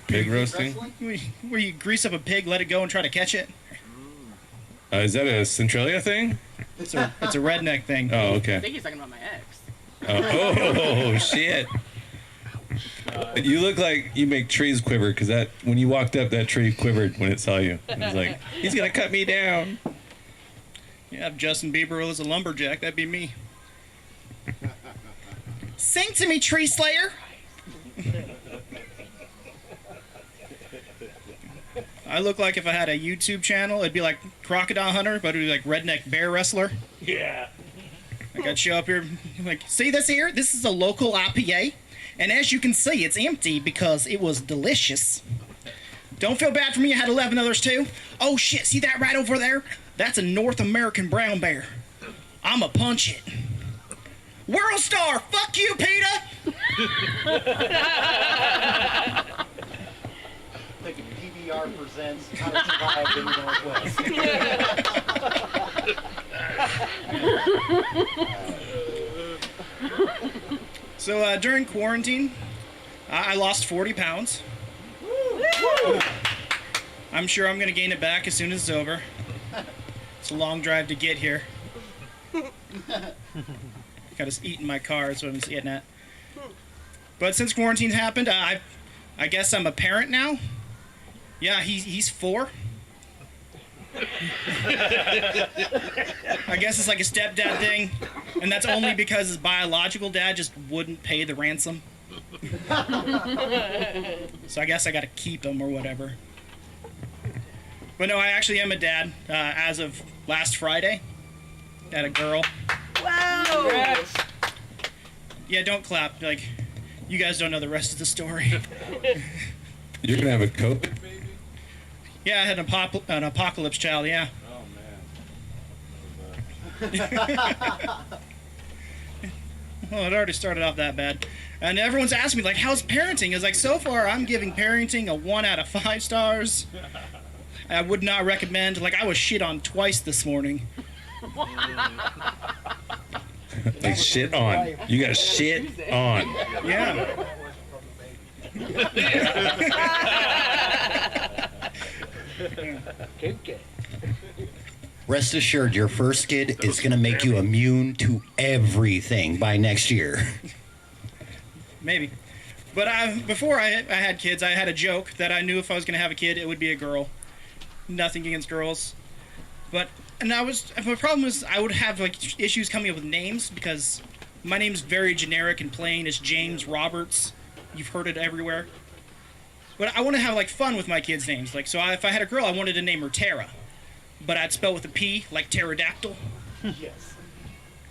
Pig roasting? Where you grease up a pig, let it go, and try to catch it. Is that a Centralia thing? It's a redneck thing. Oh, okay. I think he's talking about my ex. Oh, shit. You look like you make trees quiver, because that when you walked up, that tree quivered when it saw you. It was like, he's going to cut me down. Yeah, if Justin Bieber was a lumberjack, that'd be me. Sing to me, Tree Slayer! I look like if I had a YouTube channel, it'd be like Crocodile Hunter, but it'd be like Redneck Bear Wrestler. Yeah. Like I'd show up here, like, see this here? This is a local IPA, and as you can see, it's empty because it was delicious. Don't feel bad for me, I had 11 others too. Oh shit, see that right over there? That's a North American brown bear. I'ma punch it. World Star, fuck you, PETA! Thinking PBR presents How to Survive in the Northwest. So during quarantine, I lost 40 pounds. I'm sure I'm gonna gain it back as soon as it's over. It's a long drive to get here. Gotta eat in my car. That's what I'm getting at. But since quarantine's happened, I guess I'm a parent now. Yeah, he's 4. I guess it's like a stepdad thing, and that's only because his biological dad just wouldn't pay the ransom. So I guess I gotta keep him or whatever. But no, I actually am a dad as of last Friday. Had a girl. Wow! Congrats. Yeah, don't clap. Like, you guys don't know the rest of the story. You're gonna have a COVID baby? Yeah, I had an apocalypse child, yeah. Oh, Well, it already started off that bad. And everyone's asking me, like, how's parenting? It's like, so far, I'm giving parenting a 1 out of 5 stars. I would not recommend. Like, I was shit on twice this morning. Like, shit on. You got shit on. Yeah. Rest assured, your first kid is going to make you immune to everything by next year. Maybe. But before I had kids, I had a joke that I knew if I was going to have a kid, it would be a girl. Nothing against girls. The problem was I would have like issues coming up with names because my name's very generic and plain. It's James Roberts. You've heard it everywhere. But I want to have like fun with my kids' names. Like, so if I had a girl, I wanted to name her Tara. But I'd spell with a P, like pterodactyl. Yes.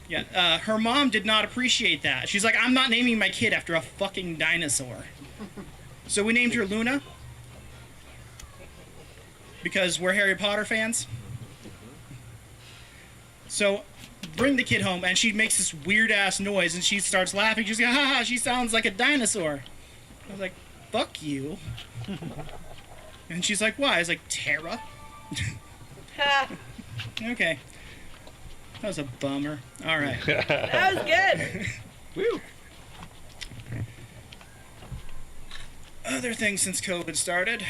Yeah, her mom did not appreciate that. She's like, I'm not naming my kid after a fucking dinosaur. So we named her Luna. Because we're Harry Potter fans. So, bring the kid home, and she makes this weird-ass noise, and she starts laughing. She's like, ha, she sounds like a dinosaur. I was like, fuck you. And she's like, why? I was like, Tara? Okay. That was a bummer. All right. That was good. Woo. Other things since COVID started.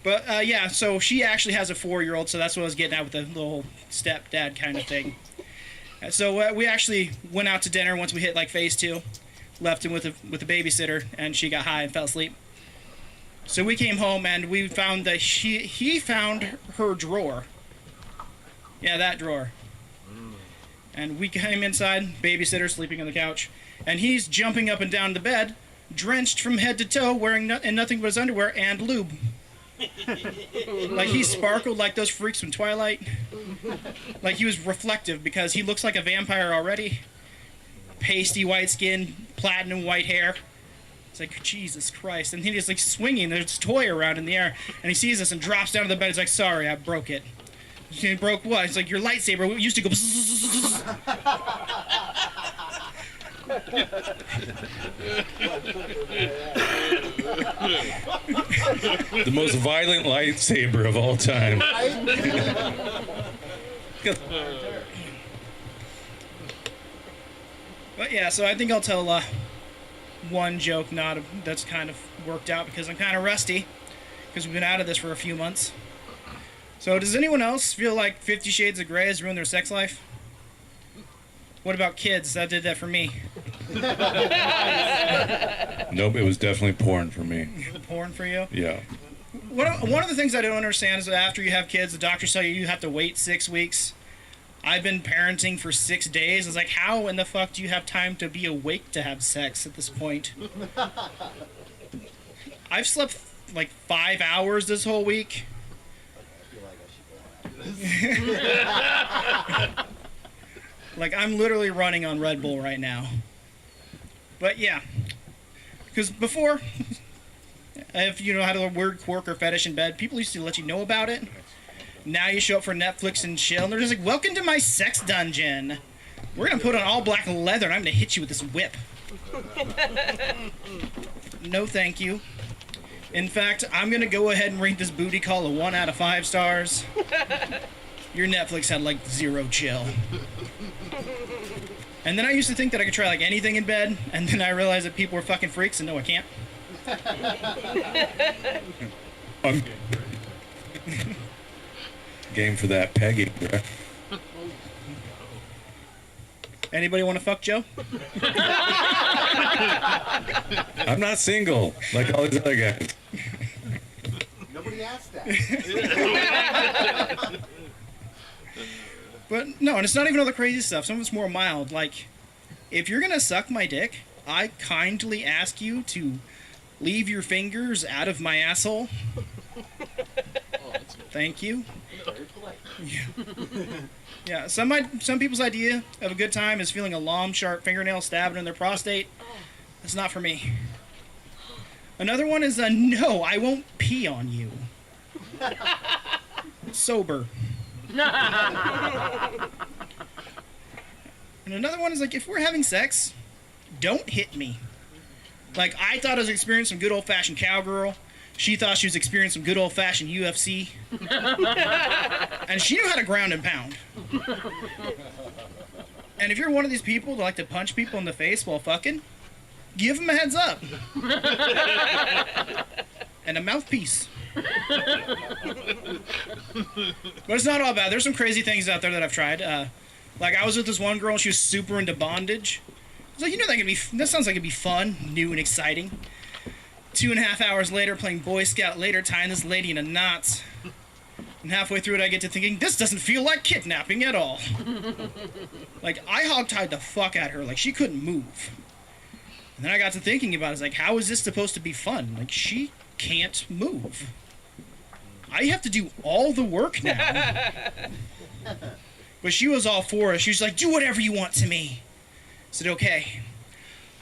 But, yeah, so she actually has a 4-year-old, so that's what I was getting at with the little stepdad kind of thing. So we actually went out to dinner once we hit, like, phase 2. Left him with a babysitter, and she got high and fell asleep. So we came home, and we found that he found her drawer. Yeah, that drawer. And we came inside, babysitter sleeping on the couch, and he's jumping up and down the bed, drenched from head to toe, wearing nothing but his underwear and lube. Like he sparkled like those freaks from Twilight. Like he was reflective because he looks like a vampire already. Pasty white skin, platinum white hair. It's like, Jesus Christ. And he's like swinging this toy around in the air. And he sees us and drops down to the bed. He's like, sorry, I broke it. He broke what? It's like, your lightsaber used to go. The most violent lightsaber of all time. But yeah, so I think I'll tell one joke that's kind of worked out because I'm kind of rusty because we've been out of this for a few months. So does anyone else feel like 50 Shades of Grey has ruined their sex life? What about kids? That did that for me. Nope, it was definitely porn for me. Porn for you? Yeah. One of the things I don't understand is that after you have kids, the doctors tell you have to wait 6 weeks. I've been parenting for 6 days. It's like, how in the fuck do you have time to be awake to have sex at this point? I've slept like 5 hours this whole week. Like, I'm literally running on Red Bull right now. But yeah. Because before, if you had a weird quirk or fetish in bed, people used to let you know about it. Now you show up for Netflix and chill, and they're just like, welcome to my sex dungeon. We're going to put on all black leather, and I'm going to hit you with this whip. No, thank you. In fact, I'm going to go ahead and rate this booty call a 1 out of 5 stars. Your Netflix had, like, 0 chill. And then I used to think that I could try, like, anything in bed, and then I realized that people were fucking freaks, and no, I can't. Game for that pegging, bruh. Anybody want to fuck Joe? I'm not single like all these other guys. Nobody asked that. But no, and it's not even all the crazy stuff. Some of it's more mild. Like, if you're gonna suck my dick, I kindly ask you to leave your fingers out of my asshole. Thank you. Yeah, some people's idea of a good time is feeling a long, sharp fingernail stabbed in their prostate. That's not for me. Another one is no, I won't pee on you. Sober. And another one is like, if we're having sex, don't hit me. Like, I thought I was experiencing some good old-fashioned cowgirl. She thought she was experiencing some good old-fashioned UFC. And she knew how to ground and pound. And if you're one of these people that like to punch people in the face while fucking, give them a heads up. And a mouthpiece. But it's not all bad. There's some crazy things out there that I've tried. Like, I was with this one girl, and she was super into bondage. I was like, you know, that sounds like it'd be fun, new and exciting. 2.5 hours later, playing Boy Scout later, tying this lady in a knot. And halfway through it, I get to thinking, this doesn't feel like kidnapping at all. Like, I hogtied the fuck out of her, like she couldn't move. And then I got to thinking about it, it's like, how is this supposed to be fun? Like, she can't move. I have to do all the work now. But she was all for it. She was like, do whatever you want to me. I said, okay.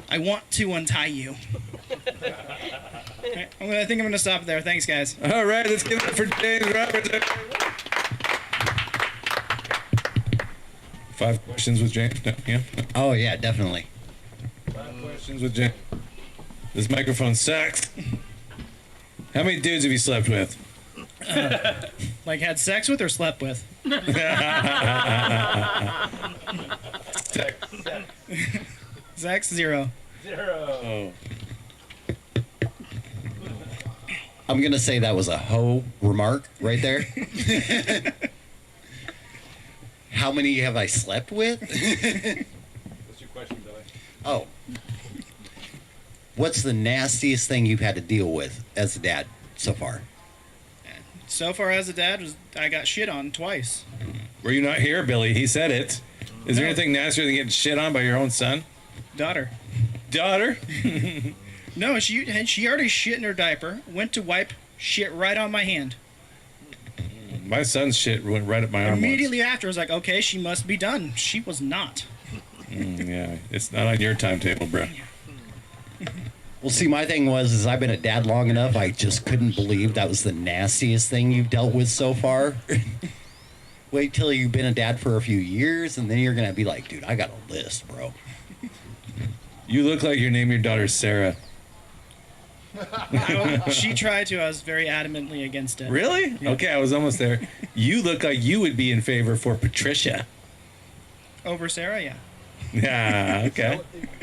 I want to untie you. Right, I think I'm going to stop there. Thanks, guys. All right, let's give it up for James Roberts. 5 questions with James? No, yeah? Oh, yeah, definitely. 5 questions with James. This microphone sucks. How many dudes have you slept with? Like, had sex with or slept with? Sex, 0. 0. I'm going to say that was a hoe remark right there. How many have I slept with? What's your question, Billy? Oh. What's the nastiest thing you've had to deal with as a dad so far? So far as a dad, I got shit on twice. Were you not here, Billy? He said it. Is there anything nastier than getting shit on by your own son? Daughter. Daughter? No, she already shit in her diaper, went to wipe shit right on my hand. My son's shit went right up my arm. Immediately after, I was like, okay, she must be done. She was not. Yeah, it's not on your timetable, bro. Well, see, my thing is I've been a dad long enough, I just couldn't believe that was the nastiest thing you've dealt with so far. Wait till you've been a dad for a few years, and then you're going to be like, dude, I got a list, bro. You look like you named your daughter Sarah. She tried to. I was very adamantly against it. Really? Yeah. Okay, I was almost there. You look like you would be in favor for Patricia. Over Sarah, yeah. Yeah, okay.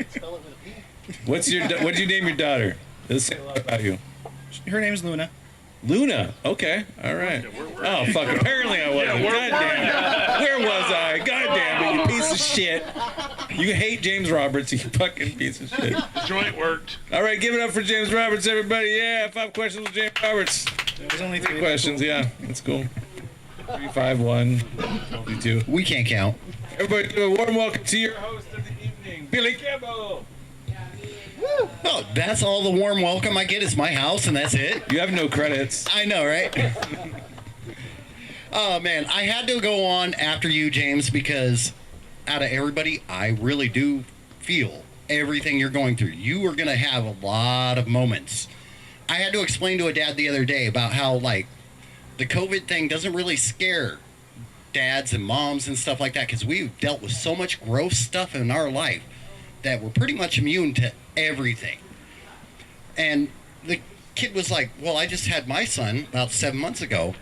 Spell it with a P. What'd you name your daughter? This say a lot about you. Her name's Luna. Luna. Okay. All right. Oh fuck. Apparently I wasn't. God damn. Where was I? God damn it, you piece of shit. You hate James Roberts, you fucking piece of shit. Joint worked. All right, give it up for James Roberts, everybody. Yeah, 5 questions with James Roberts. There's only 3 questions. Yeah, that's cool. 3, 5, 1, 22. We can't count. Everybody, do a warm welcome to your host of the evening, Billy Campbell. Oh, that's all the warm welcome I get is my house, and that's it? You have no credits. I know, right? Oh, man, I had to go on after you, James, because out of everybody, I really do feel everything you're going through. You are going to have a lot of moments. I had to explain to a dad the other day about how, like, the COVID thing doesn't really scare dads and moms and stuff like that, because we've dealt with so much gross stuff in our life that we're pretty much immune to everything. And the kid was like, well, I just had my son about 7 months ago.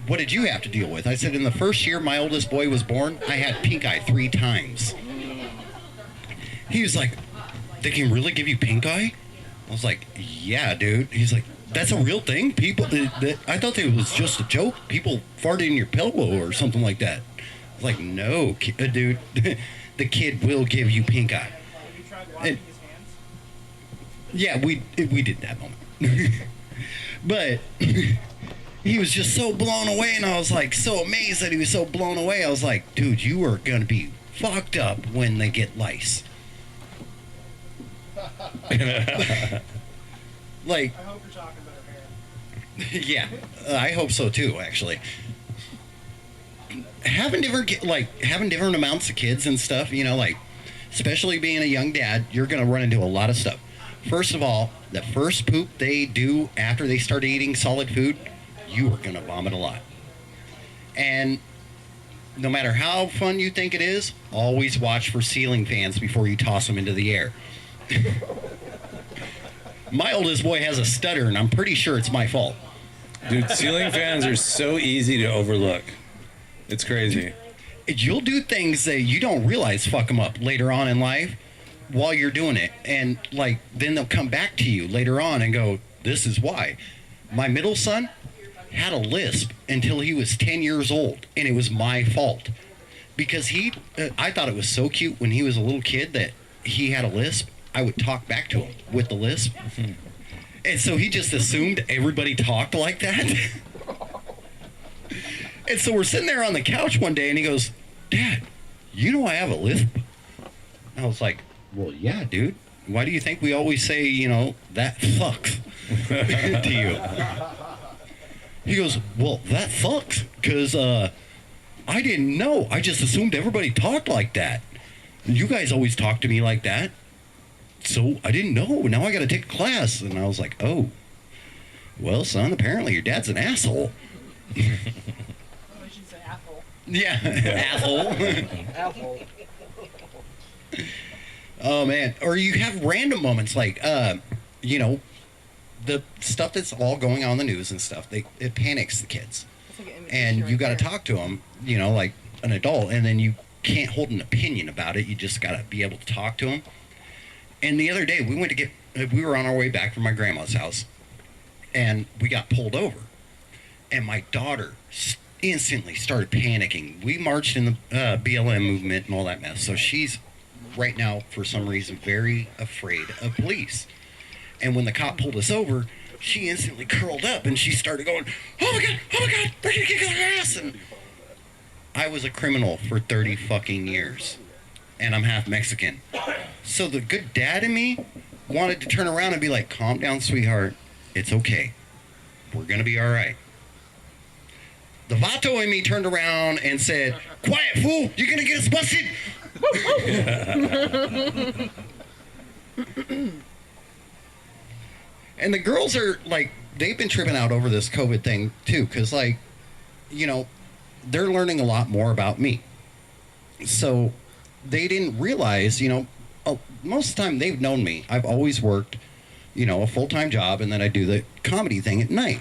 What did you have to deal with? I said, in the first year my oldest boy was born, I had pink eye 3 times. He was like, they can really give you pink eye? I was like, yeah, dude. He's like, that's a real thing? People, I thought it was just a joke. People farted in your pillow or something like that. I was like, no, dude. the kid will give you pink eye. And, yeah, we did that moment. But he was just so blown away, and I was like so amazed that he was so blown away. I was like, dude, you are going to be fucked up when they get lice. Like, I hope you're talking about her hair. Yeah, I hope so too, actually. Having different amounts of kids and stuff, you know, like, especially being a young dad, you're going to run into a lot of stuff. First of all, the first poop they do after they start eating solid food, you are going to vomit a lot. And no matter how fun you think it is, always watch for ceiling fans before you toss them into the air. My oldest boy has a stutter, and I'm pretty sure it's my fault. Dude, ceiling fans are so easy to overlook. It's crazy. You'll do things that you don't realize fuck them up later on in life while you're doing it. And, like, then they'll come back to you later on and go, this is why. My middle son had a lisp until he was 10 years old, and it was my fault. Because I thought it was so cute when he was a little kid that he had a lisp. I would talk back to him with the lisp. And so he just assumed everybody talked like that. And so we're sitting there on the couch one day, and he goes, Dad, you know I have a lisp? I was like, well, yeah, dude. Why do you think we always say, you know, that fucks to you? He goes, well, that fucks, because I didn't know. I just assumed everybody talked like that. You guys always talk to me like that. So I didn't know. Now I got to take a class. And I was like, oh, well, son, apparently your dad's an asshole. Yeah, asshole. Asshole. Oh, man. Or you have random moments like, you know, the stuff that's all going on in the news and stuff. It panics the kids. And you got to talk to them, you know, like an adult. And then you can't hold an opinion about it. You just got to be able to talk to them. And the other day, we were on our way back from my grandma's house, and we got pulled over. And my daughter instantly started panicking. We marched in the BLM movement and all that mess. So she's right now, for some reason, very afraid of police. And when the cop pulled us over, she instantly curled up, and she started going, oh my God, they're going to kick our ass. And I was a criminal for 30 fucking years. And I'm half Mexican. So the good dad in me wanted to turn around and be like, calm down, sweetheart. It's okay. We're going to be all right. The vato in me turned around and said, quiet, fool. You're going to get us busted. And the girls are like, they've been tripping out over this COVID thing too. Because, like, you know, they're learning a lot more about me. So they didn't realize, you know, most of the time they've known me. I've always worked, you know, a full-time job, and then I do the comedy thing at night.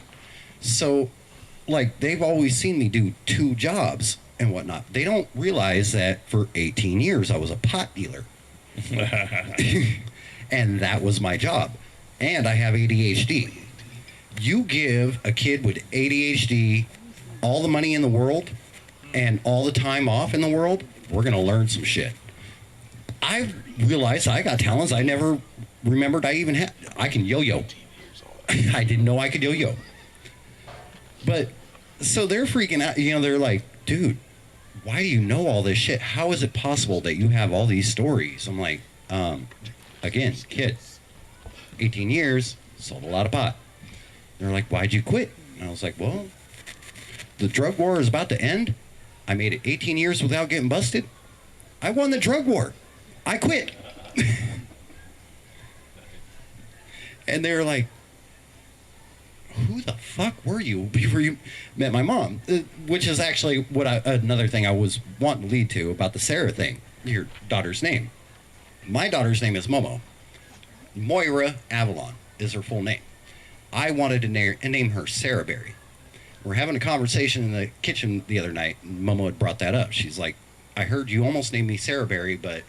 So, like, they've always seen me do 2 jobs and whatnot. They don't realize that for 18 years I was a pot dealer. And that was my job. And I have ADHD. You give a kid with ADHD all the money in the world and all the time off in the world, we're going to learn some shit. I realized I got talents I never remembered I even had. I can yo-yo. I didn't know I could yo-yo. But, so they're freaking out. You know, they're like, dude, why do you know all this shit? How is it possible that you have all these stories? I'm like, again, kid, 18 years, sold a lot of pot. They're like, why'd you quit? And I was like, well, the drug war is about to end. I made it 18 years without getting busted. I won the drug war. I quit. And they were like, who the fuck were you before you met my mom? Which is actually what another thing I was wanting to lead to about the Sarah thing, your daughter's name. My daughter's name is Momo. Moira Avalon is her full name. I wanted to name her Sarah Berry. We're having a conversation in the kitchen the other night, and Momo had brought that up. She's like, I heard you almost named me Sarah Berry, but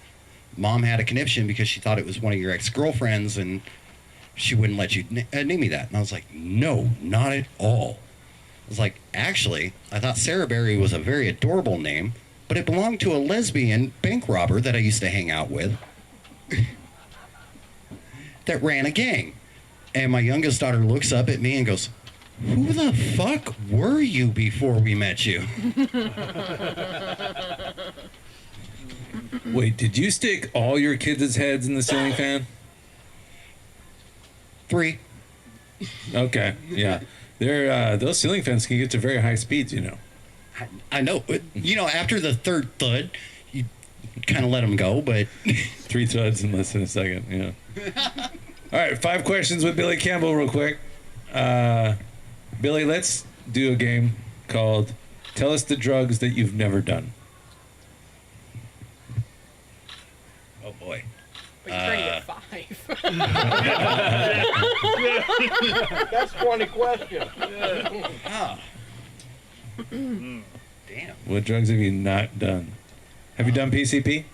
Mom had a conniption because she thought it was one of your ex-girlfriends, and she wouldn't let you name me that. And I was like, no, not at all. I was like, actually, I thought Sarah Berry was a very adorable name, but it belonged to a lesbian bank robber that I used to hang out with that ran a gang. And my youngest daughter looks up at me and goes, "Who the fuck were you before we met you?" Wait, did you stick all your kids' heads in the ceiling fan? 3. Okay, yeah. They're those ceiling fans can get to very high speeds, you know. I know. You know, after the third thud, you kind of let them go, but 3 thuds in less than a second, yeah. All right, 5 questions with Billy Campbell real quick. Billy, let's do a game called Tell Us the Drugs That You've Never Done. Oh, boy. But you're trying to get 5. That's 20 questions. Ah. Damn. What drugs have you not done? Have you done PCP?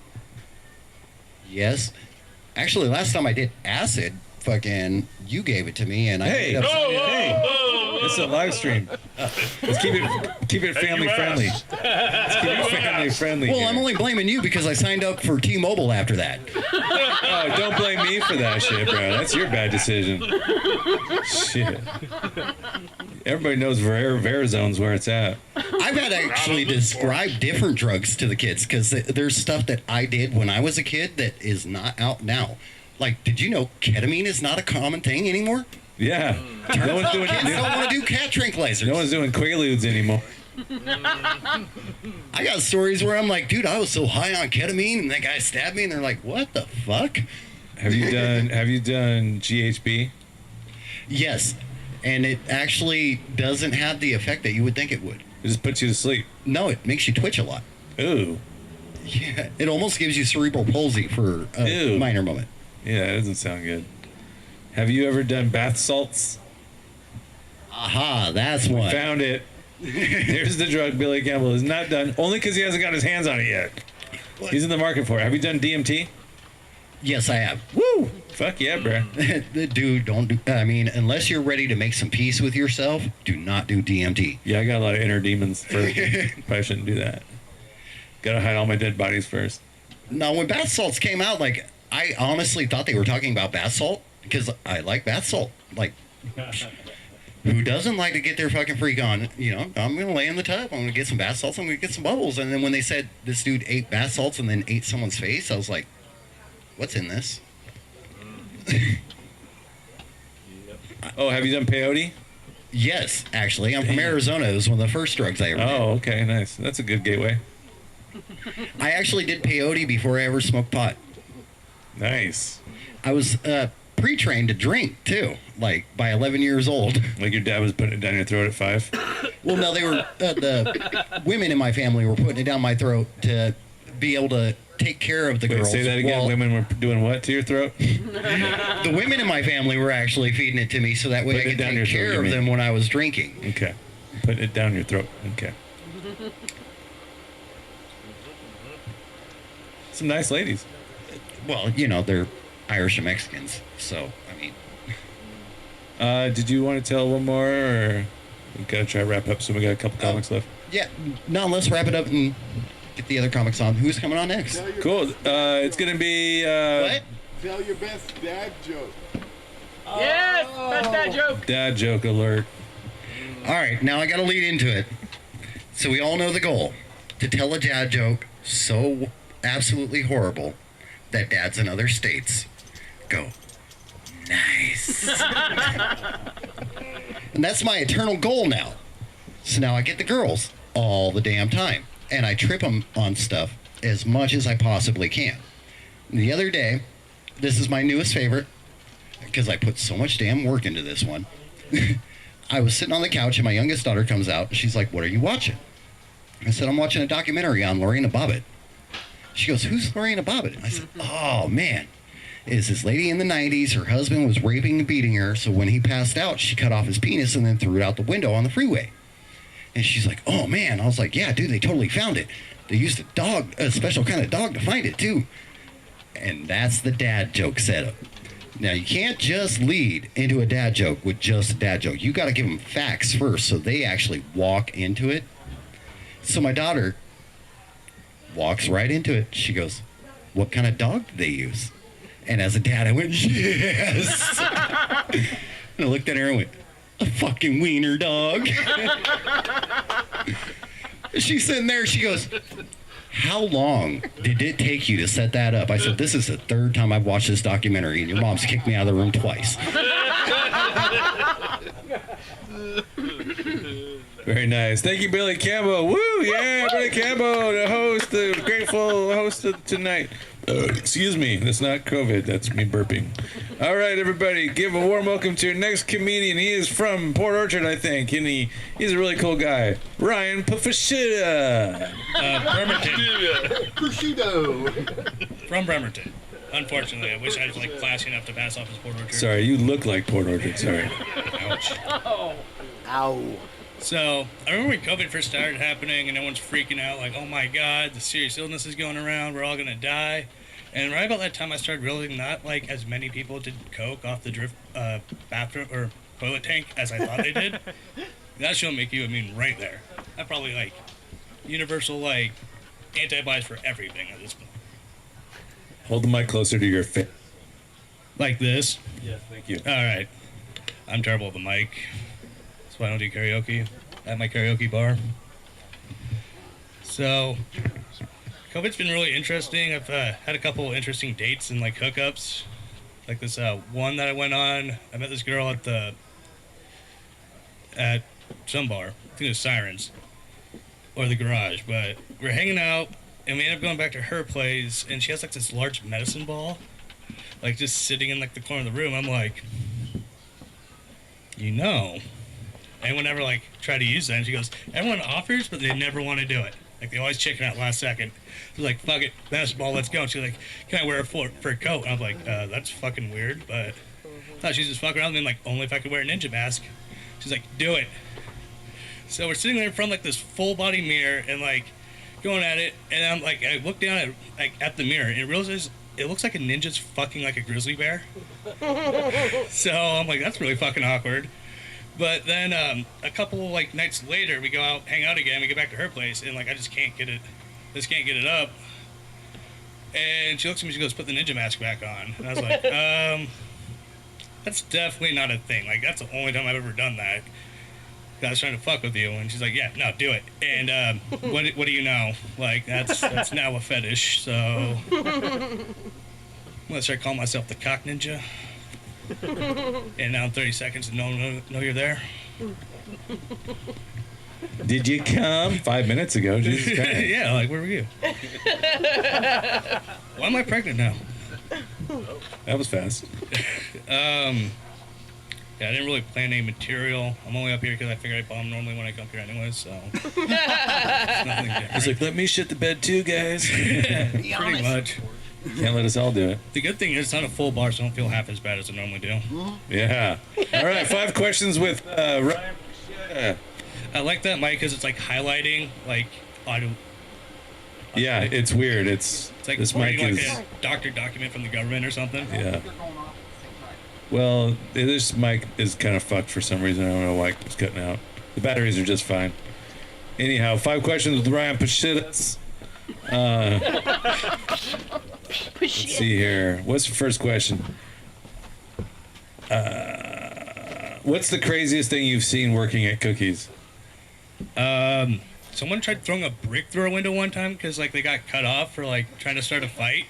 Yes. Actually, last time I did acid, fucking, you gave it to me, and I... Hey! It's a live stream. Let's keep it family friendly. Let's keep it family friendly. Well, here. I'm only blaming you because I signed up for T-Mobile after that. Oh, don't blame me for that shit, bro. That's your bad decision. Shit. Everybody knows Verizone's where it's at. I've got to actually describe different drugs to the kids because there's stuff that I did when I was a kid that is not out now. Like, did you know ketamine is not a common thing anymore? Yeah. No one's doing kids don't want to do cat tranquilizers. No one's doing Quaaludes anymore. I got stories where I'm like, dude, I was so high on ketamine, and that guy stabbed me, and they're like, what the fuck? Have you done GHB? Yes, and it actually doesn't have the effect that you would think it would. It just puts you to sleep. No, it makes you twitch a lot. Ooh. Yeah, it almost gives you cerebral palsy for a minor moment. Yeah, that doesn't sound good. Have you ever done bath salts? Aha, that's one. Found it. There's the drug Billy Campbell has not done, only because he hasn't got his hands on it yet. What? He's in the market for it. Have you done DMT? Yes, I have. Woo! Fuck yeah, bro. Dude, don't do... I mean, unless you're ready to make some peace with yourself, do not do DMT. Yeah, I got a lot of inner demons first. Probably shouldn't do that. Gotta hide all my dead bodies first. No, when bath salts came out, like, I honestly thought they were talking about bath salt because I like bath salt. Like... Who doesn't like to get their fucking freak on? You know, I'm going to lay in the tub. I'm going to get some bath salts. I'm going to get some bubbles. And then when they said this dude ate bath salts and then ate someone's face, I was like, what's in this? Oh, have you done peyote? Yes, actually. I'm from Arizona. It was one of the first drugs I ever did. Oh, okay, nice. That's a good gateway. I actually did peyote before I ever smoked pot. Nice. I was pre-trained to drink, too, like by 11 years old. Like your dad was putting it down your throat at 5? Well, no, they were, the women in my family were putting it down my throat to be able to take care of the girls. Say that again. Women were doing what to your throat? The women in my family were actually feeding it to me so that way I could take care of them when I was drinking. Okay. Putting it down your throat. Okay. Some nice ladies. Well, you know, they're Irish and Mexicans, so, I mean. Did you want to tell one more, or we gotta try to wrap up, so we got a couple comics left? Yeah, no, let's wrap it up and get the other comics on. Who's coming on next? Cool. It's gonna be, what? Tell your best dad joke. Yes, best dad joke. Dad joke alert. All right, now I gotta lead into it. So we all know the goal. To tell a dad joke so absolutely horrible that dads in other states go, nice. And that's my eternal goal now. So now I get the girls all the damn time. And I trip them on stuff as much as I possibly can. The other day, this is my newest favorite, because I put so much damn work into this one. I was sitting on the couch and my youngest daughter comes out and she's like, what are you watching? I said, I'm watching a documentary on Lorena Bobbitt. She goes, who's Lorena Bobbitt? I said, oh, man. Is this lady in the 90s. Her husband was raping and beating her. So when he passed out, she cut off his penis and then threw it out the window on the freeway. And she's like, oh, man. I was like, yeah, dude, they totally found it. They used a special kind of dog to find it, too. And that's the dad joke setup. Now, you can't just lead into a dad joke with just a dad joke. You got to give them facts first so they actually walk into it. So my daughter walks right into it. She goes, what kind of dog did they use? And as a dad, I went, yes. And I looked at her and went, a fucking wiener dog. She's sitting there. She goes, how long did it take you to set that up? I said, this is the third time I've watched this documentary, and your mom's kicked me out of the room twice. Very nice. Thank you, Billy Campbell. Woo, yeah, Billy Campbell, the grateful host of tonight. Excuse me, that's not COVID, that's me burping. All right, everybody, give a warm welcome to your next comedian. He is from Port Orchard, I think, and he's a really cool guy. Ryan Pafashita. Bremerton. Prosciutto. From Bremerton. Unfortunately, I wish I was like classy enough to pass off as Port Orchard. Sorry, you look like Port Orchard, sorry. Ouch. Oh. Ow. So, I remember when COVID first started happening and everyone's freaking out, like, oh my god, the serious illness is going around, we're all gonna die. And right about that time, I started realizing not like as many people did coke off the bathroom or toilet tank as I thought they did. That should make you immune right there. That's probably like universal like antibodies for everything at this point. Hold the mic closer to your face. Like this? Yes, thank you. All right. I'm terrible with the mic. That's why I don't do karaoke at my karaoke bar. So, COVID's been really interesting. I've had a couple interesting dates and like hookups. Like this one that I went on. I met this girl at some bar. I think it was Sirens or the Garage. But we're hanging out and we ended up going back to her place. And she has like this large medicine ball, like just sitting in like the corner of the room. I'm like, you know, anyone ever like try to use that? And she goes, everyone offers, but they never want to do it. Like they always chicken out last second. She's like, fuck it, basketball, let's go. And she's like, can I wear a fur coat? And I was like, that's fucking weird, but I thought she's just fucking around and like, only if I could wear a ninja mask. She's like, do it. So we're sitting there in front of like this full body mirror and like going at it, and I'm like, I look down at the mirror and it realizes it looks like a ninja's fucking like a grizzly bear. So I'm like, that's really fucking awkward. But then a couple like nights later, we go out, hang out again. We get back to her place, and like I just can't get it up. And she looks at me, she goes, "Put the ninja mask back on." And I was like, "That's definitely not a thing. Like that's the only time I've ever done that." I was trying to fuck with you, and she's like, "Yeah, no, do it." And what do you know? Like that's now a fetish. So I'm gonna start calling myself the cock ninja. And now in 30 seconds, and no one know you're there. Did you come 5 minutes ago? Jesus Christ. Yeah, like where were you? Why am I pregnant now? That was fast. Yeah, I didn't really plan any material. I'm only up here because I figure I bomb normally when I come here anyway, so. It's nothing different. He's like, let me shit the bed too, guys. Pretty much. Can't let us all do it. The good thing is it's not a full bar, so I don't feel half as bad as I normally do. Yeah. All right, 5 questions with Ryan. I like that mic because it's like highlighting like audio. Yeah, it's weird. It's like this mic like is a doctor document from the government or something. Yeah. Well, this mic is kind of fucked for some reason. I don't know why it's cutting out. The batteries are just fine. Anyhow, 5 questions with Ryan Pashitas. Let's see here. What's the first question? What's the craziest thing you've seen working at Cookies? Someone tried throwing a brick through a window one time because like they got cut off for like trying to start a fight.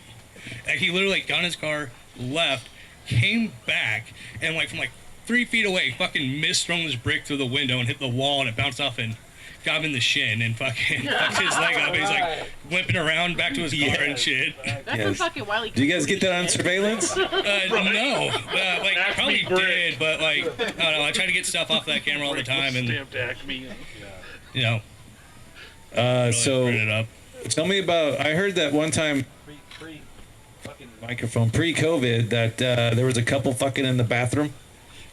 And he literally like got in his car, left, came back, and like from like 3 feet away, fucking missed throwing this brick through the window and hit the wall, and it bounced off and got him in the shin and fucking fucked his leg up. And he's like limping around back to his car and shit. That's a fucking Wiley. Do you guys get that on surveillance? No. Like I probably did, but like I don't know. I try to get stuff off that camera all the time, and you know. So tell me about. I heard that one time. Pre-COVID, that there was a couple fucking in the bathroom.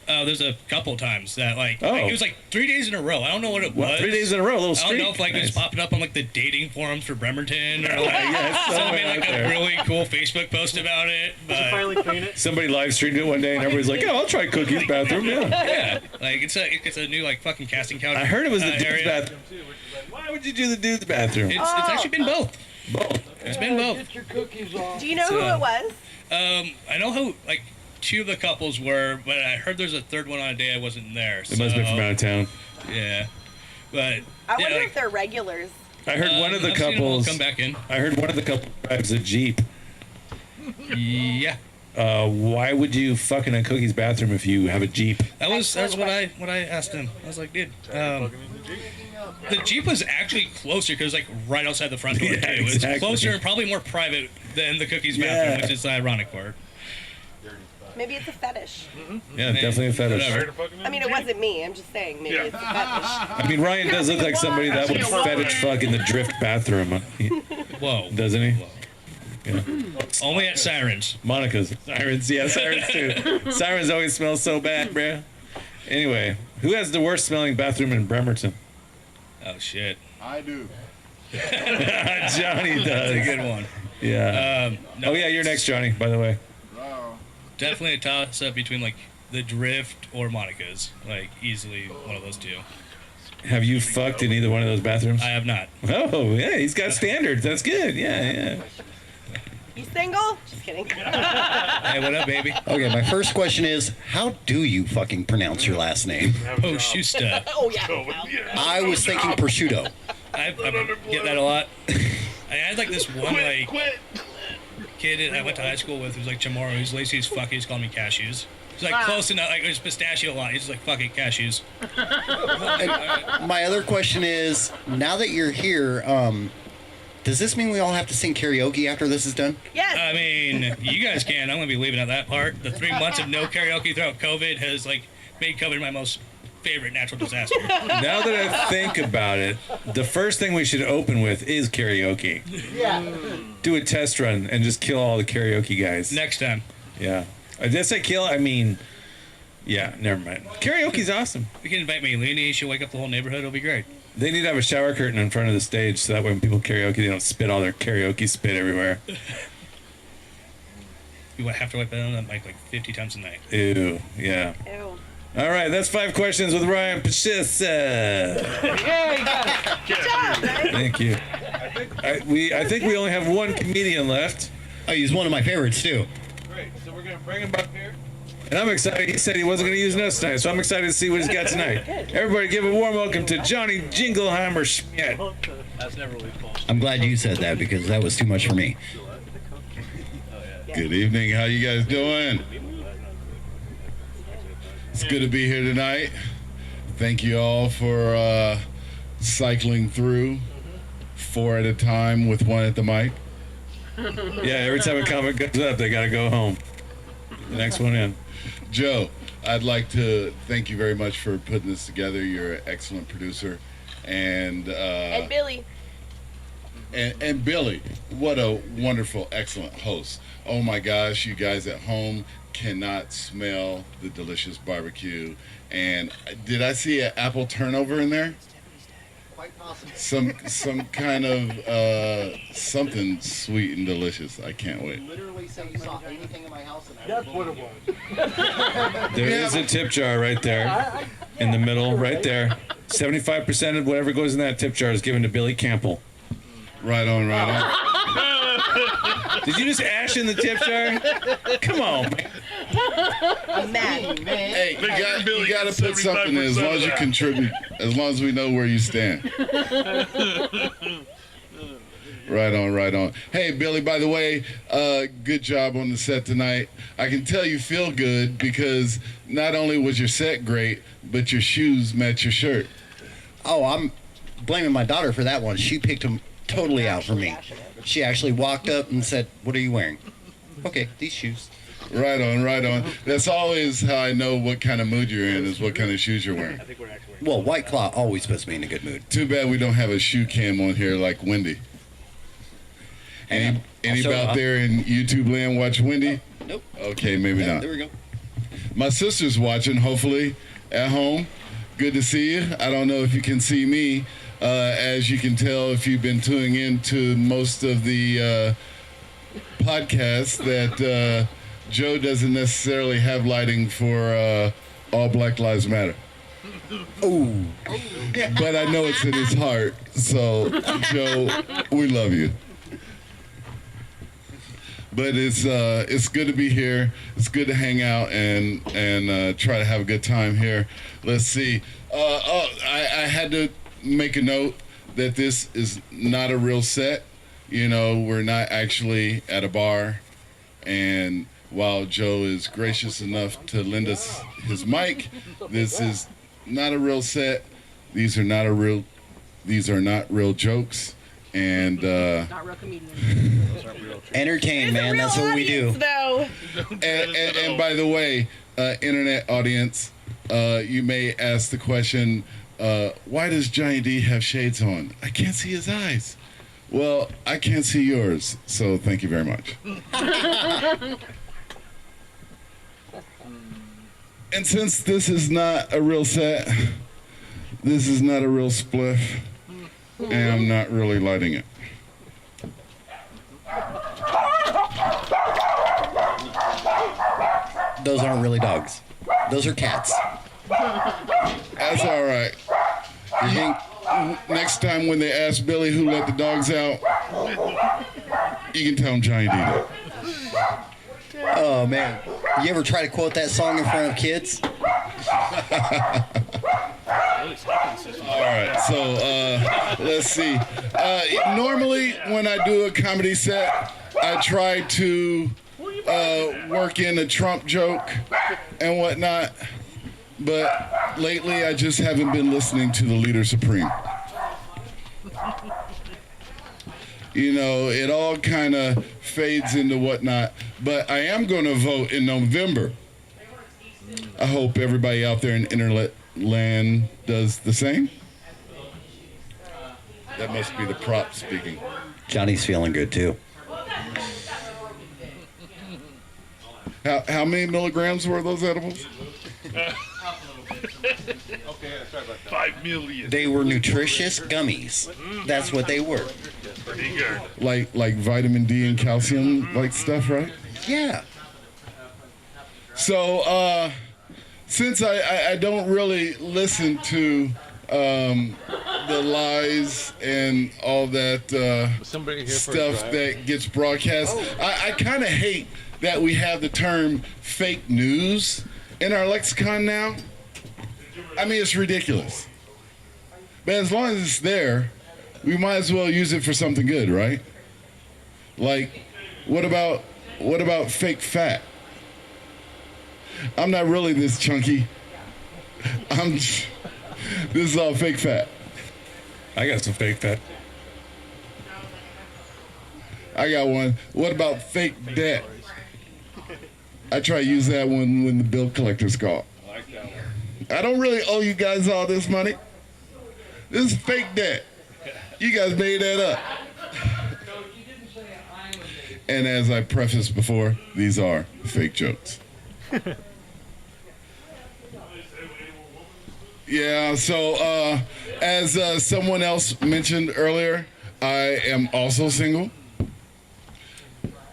There's a couple times that like it was like 3 days in a row. I don't know what it was. 3 days in a row, a little streak. I don't know if like it was popping up on like the dating forums for Bremerton or like someone made like a really cool Facebook post about it. But did you finally clean it? Somebody live streamed it one day and everybody's like, "Oh, I'll try Cookie's bathroom." Yeah, like it's a new like fucking casting couch. I heard it was the dude's area. bathroom too. Why would you do the dude's bathroom? It's actually been both. Both. It's been both. Get your cookies off. Do you know who it was? I know who, like, 2 of the couples were, but I heard there's a third one on a day I wasn't there. It must have been from out of town. Yeah. But I wonder if they're regulars. I heard one of the I've seen them all couples come back in. I heard one of the couple drives a Jeep. Yeah. Why would you fuck in a Cookie's bathroom if you have a Jeep? That's what I asked him. I was like, dude, the Jeep was actually closer because like right outside the front door Yeah, too. exactly. It's closer and probably more private than the Cookie's bathroom, Yeah. which is the ironic part. Maybe it's a fetish. Yeah, definitely a fetish. I mean, it wasn't me. I'm just saying. Maybe it's a fetish. I mean, Ryan does look like somebody that would fetish fuck in the drift bathroom. Whoa. Doesn't he? Yeah. Only at Sirens. Monica's. Sirens, yeah, Sirens too. Sirens always smell so bad, bruh. Anyway, who has the worst smelling bathroom in Bremerton? Oh, shit. I do. Johnny does. That's a good one. Yeah. No, oh, yeah, you're next, Johnny, by the way. Definitely a toss-up between, like, the Drift or Monica's. Like, easily one of those two. Have you fucked in either one of those bathrooms? I have not. Oh, yeah, he's got standards. That's good. Yeah. You single? Just kidding. Hey, what up, baby? Okay, my first question is, how do you fucking pronounce your last name? Prosciutto. Oh, yeah. I was thinking prosciutto. I get that a lot. I had, like, this one, like... kid I went to high school with who's like Chamorro, who's lazy as fuck. He just called me cashews. He's like close enough, like there's pistachio a lot. He's just like, fuck it, cashews. And my other question is, now that you're here, does this mean we all have to sing karaoke after this is done? Yes. I mean, you guys can. I'm gonna be leaving at that part. The 3 months of no karaoke throughout COVID has like made COVID my most favorite natural disaster. Now that I think about it, the first thing we should open with is karaoke. Yeah. Do a test run and just kill all the karaoke guys. Next time. Yeah. Did I say kill? I mean, yeah, never mind. Karaoke's awesome. You can invite me, Leanie. She'll wake up the whole neighborhood. It'll be great. They need to have a shower curtain in front of the stage so that when people karaoke, they don't spit all their karaoke spit everywhere. You have to wipe it on that mic like 50 times a night. Ew, yeah. Ew. All right, that's 5 questions with Ryan Pachissa. Yeah, you got it. Good job, guys. Thank you. I think we only have one comedian left. Oh, he's one of my favorites, too. Great, so we're going to bring him up here. And I'm excited. He said he wasn't going to use notes tonight, so I'm excited to see what he's got tonight. Everybody give a warm welcome to Johnny Jingleheimer Schmidt. That's never really close. I'm glad you said that because that was too much for me. Good evening. How you guys doing? It's good to be here tonight. Thank you all for cycling through 4 at a time with 1 at the mic. Yeah, every time a comic goes up, they got to go home. The next one in. Joe, I'd like to thank you very much for putting this together. You're an excellent producer. And Billy. And Billy, what a wonderful, excellent host. Oh my gosh, you guys at home cannot smell the delicious barbecue. And did I see an apple turnover in there? Quite possible. Some kind of something sweet and delicious. I can't wait. Literally say you saw anything in my house and that's what it was. There is a tip jar right there in the middle, right there. 75% of whatever goes in that tip jar is given to Billy Campbell. Right on, right on. Did you just ash in the tip jar? Come on, man. I'm mad. Hey, you gotta put something in as long as you contribute, as long as we know where you stand. Right on, right on. Hey, Billy, by the way, good job on the set tonight. I can tell you feel good because not only was your set great, but your shoes match your shirt. Oh, I'm blaming my daughter for that one. She picked them totally out for me. She actually walked up and said, "What are you wearing?" Okay, these shoes. Right on, right on. That's always how I know what kind of mood you're in, is what kind of shoes you're wearing. Well, White Claw always puts me in a good mood. Too bad we don't have a shoe cam on here like Wendy. Any out there in YouTube land watch Wendy? Nope. Okay, maybe not. There we go. My sister's watching, hopefully, at home. Good to see you. I don't know if you can see me. As you can tell, if you've been tuning in to most of the podcasts, that Joe doesn't necessarily have lighting for All Black Lives Matter. Oh. But I know it's in his heart. So, Joe, we love you. but it's good to be here. It's good to hang out and try to have a good time here. Let's see. I had to make a note that this is not a real set. You know, we're not actually at a bar. And while Joe is gracious enough to lend us his mic, this is not a real set. These are not real jokes. And not real comedians. Entertain, man. That's what we do. And by the way, internet audience, you may ask the question, why does Johnny D have shades on? I can't see his eyes. Well, I can't see yours, so thank you very much. And since this is not a real set, this is not a real spliff, and I'm not really lighting it. Those aren't really dogs. Those are cats. That's all right. You think next time when they ask Billy who let the dogs out, you can tell them Johnny D did. Oh, man. You ever try to quote that song in front of kids? All right, so let's see. Normally, when I do a comedy set, I try to work in a Trump joke and whatnot, but lately I just haven't been listening to the Leader Supreme. You know, it all kind of fades into whatnot, but I am going to vote in November. I hope everybody out there in internet land does the same. That must be the prop speaking. Johnny's feeling good, too. How many milligrams were those edibles? 5 million. They were nutritious gummies. That's what they were. Pretty good. Like vitamin D and calcium like stuff, right? Yeah. So since I don't really listen to the lies and all that stuff that gets broadcast, I kind of hate that we have the term fake news in our lexicon now. I mean, it's ridiculous. But as long as it's there, we might as well use it for something good, right? Like, what about fake fat? I'm not really this chunky. This is all fake fat. I got some fake fat. I got one. What about fake debt? I try to use that one when the bill collectors call. I like that one. I don't really owe you guys all this money. This is fake debt. You guys made that up. And as I prefaced before, these are fake jokes. Yeah, so as someone else mentioned earlier, I am also single.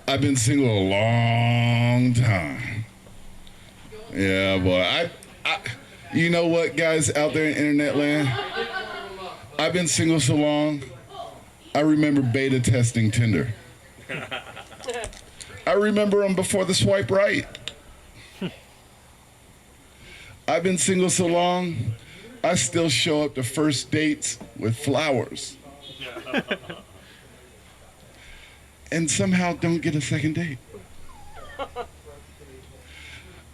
I've been single a long time. Yeah, boy. I you know what, guys out there in internet land? I've been single so long, I remember beta testing Tinder. I remember them before the swipe right. I've been single so long, I still show up to first dates with flowers. And somehow don't get a second date.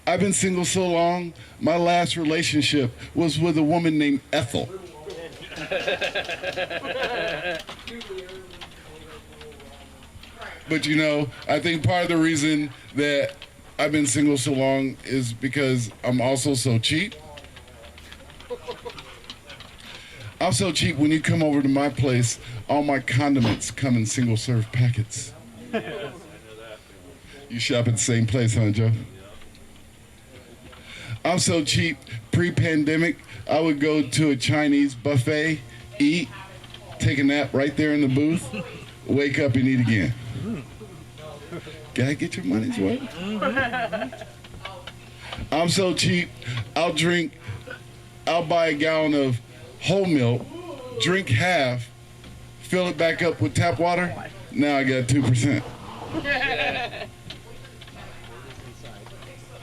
I've been single so long, my last relationship was with a woman named Ethel. But you know, I think part of the reason that I've been single so long is because I'm also so cheap. I'm so cheap, when you come over to my place, all my condiments come in single-serve packets. You shop at the same place, huh, Joe? I'm so cheap, pre-pandemic, I would go to a Chinese buffet, eat, take a nap right there in the booth, wake up and eat again. Gotta get your money's worth. I'm so cheap, I'll buy a gallon of whole milk, drink half, fill it back up with tap water, now I got 2%.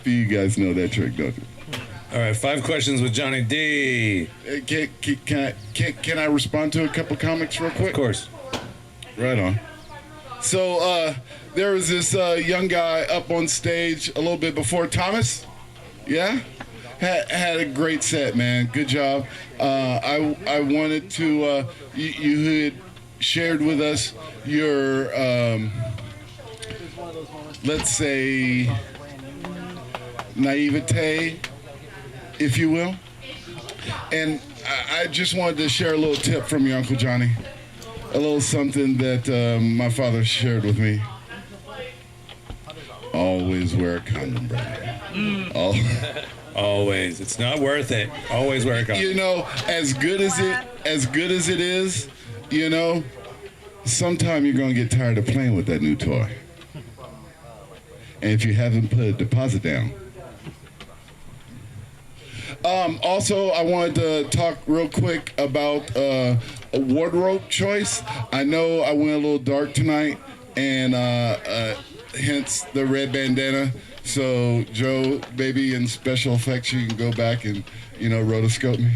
You guys know that trick, don't you? All right, 5 questions with Johnny D. Can I respond to a couple comics real quick? Of course. Right on. So there was this young guy up on stage a little bit before Thomas. Yeah? Had a great set, man. Good job. I wanted to, you had shared with us your, let's say, naivete, if you will. And I just wanted to share a little tip from your Uncle Johnny. A little something that my father shared with me. Always wear a condom, brother. Always. It's not worth it. Always wear a condom. You know, as good as it is, you know, sometime you're gonna get tired of playing with that new toy. And if you haven't put a deposit down. Also, I wanted to talk real quick about a wardrobe choice. I know I went a little dark tonight, and hence the red bandana. So, Joe, baby, in special effects, you can go back and, you know, rotoscope me.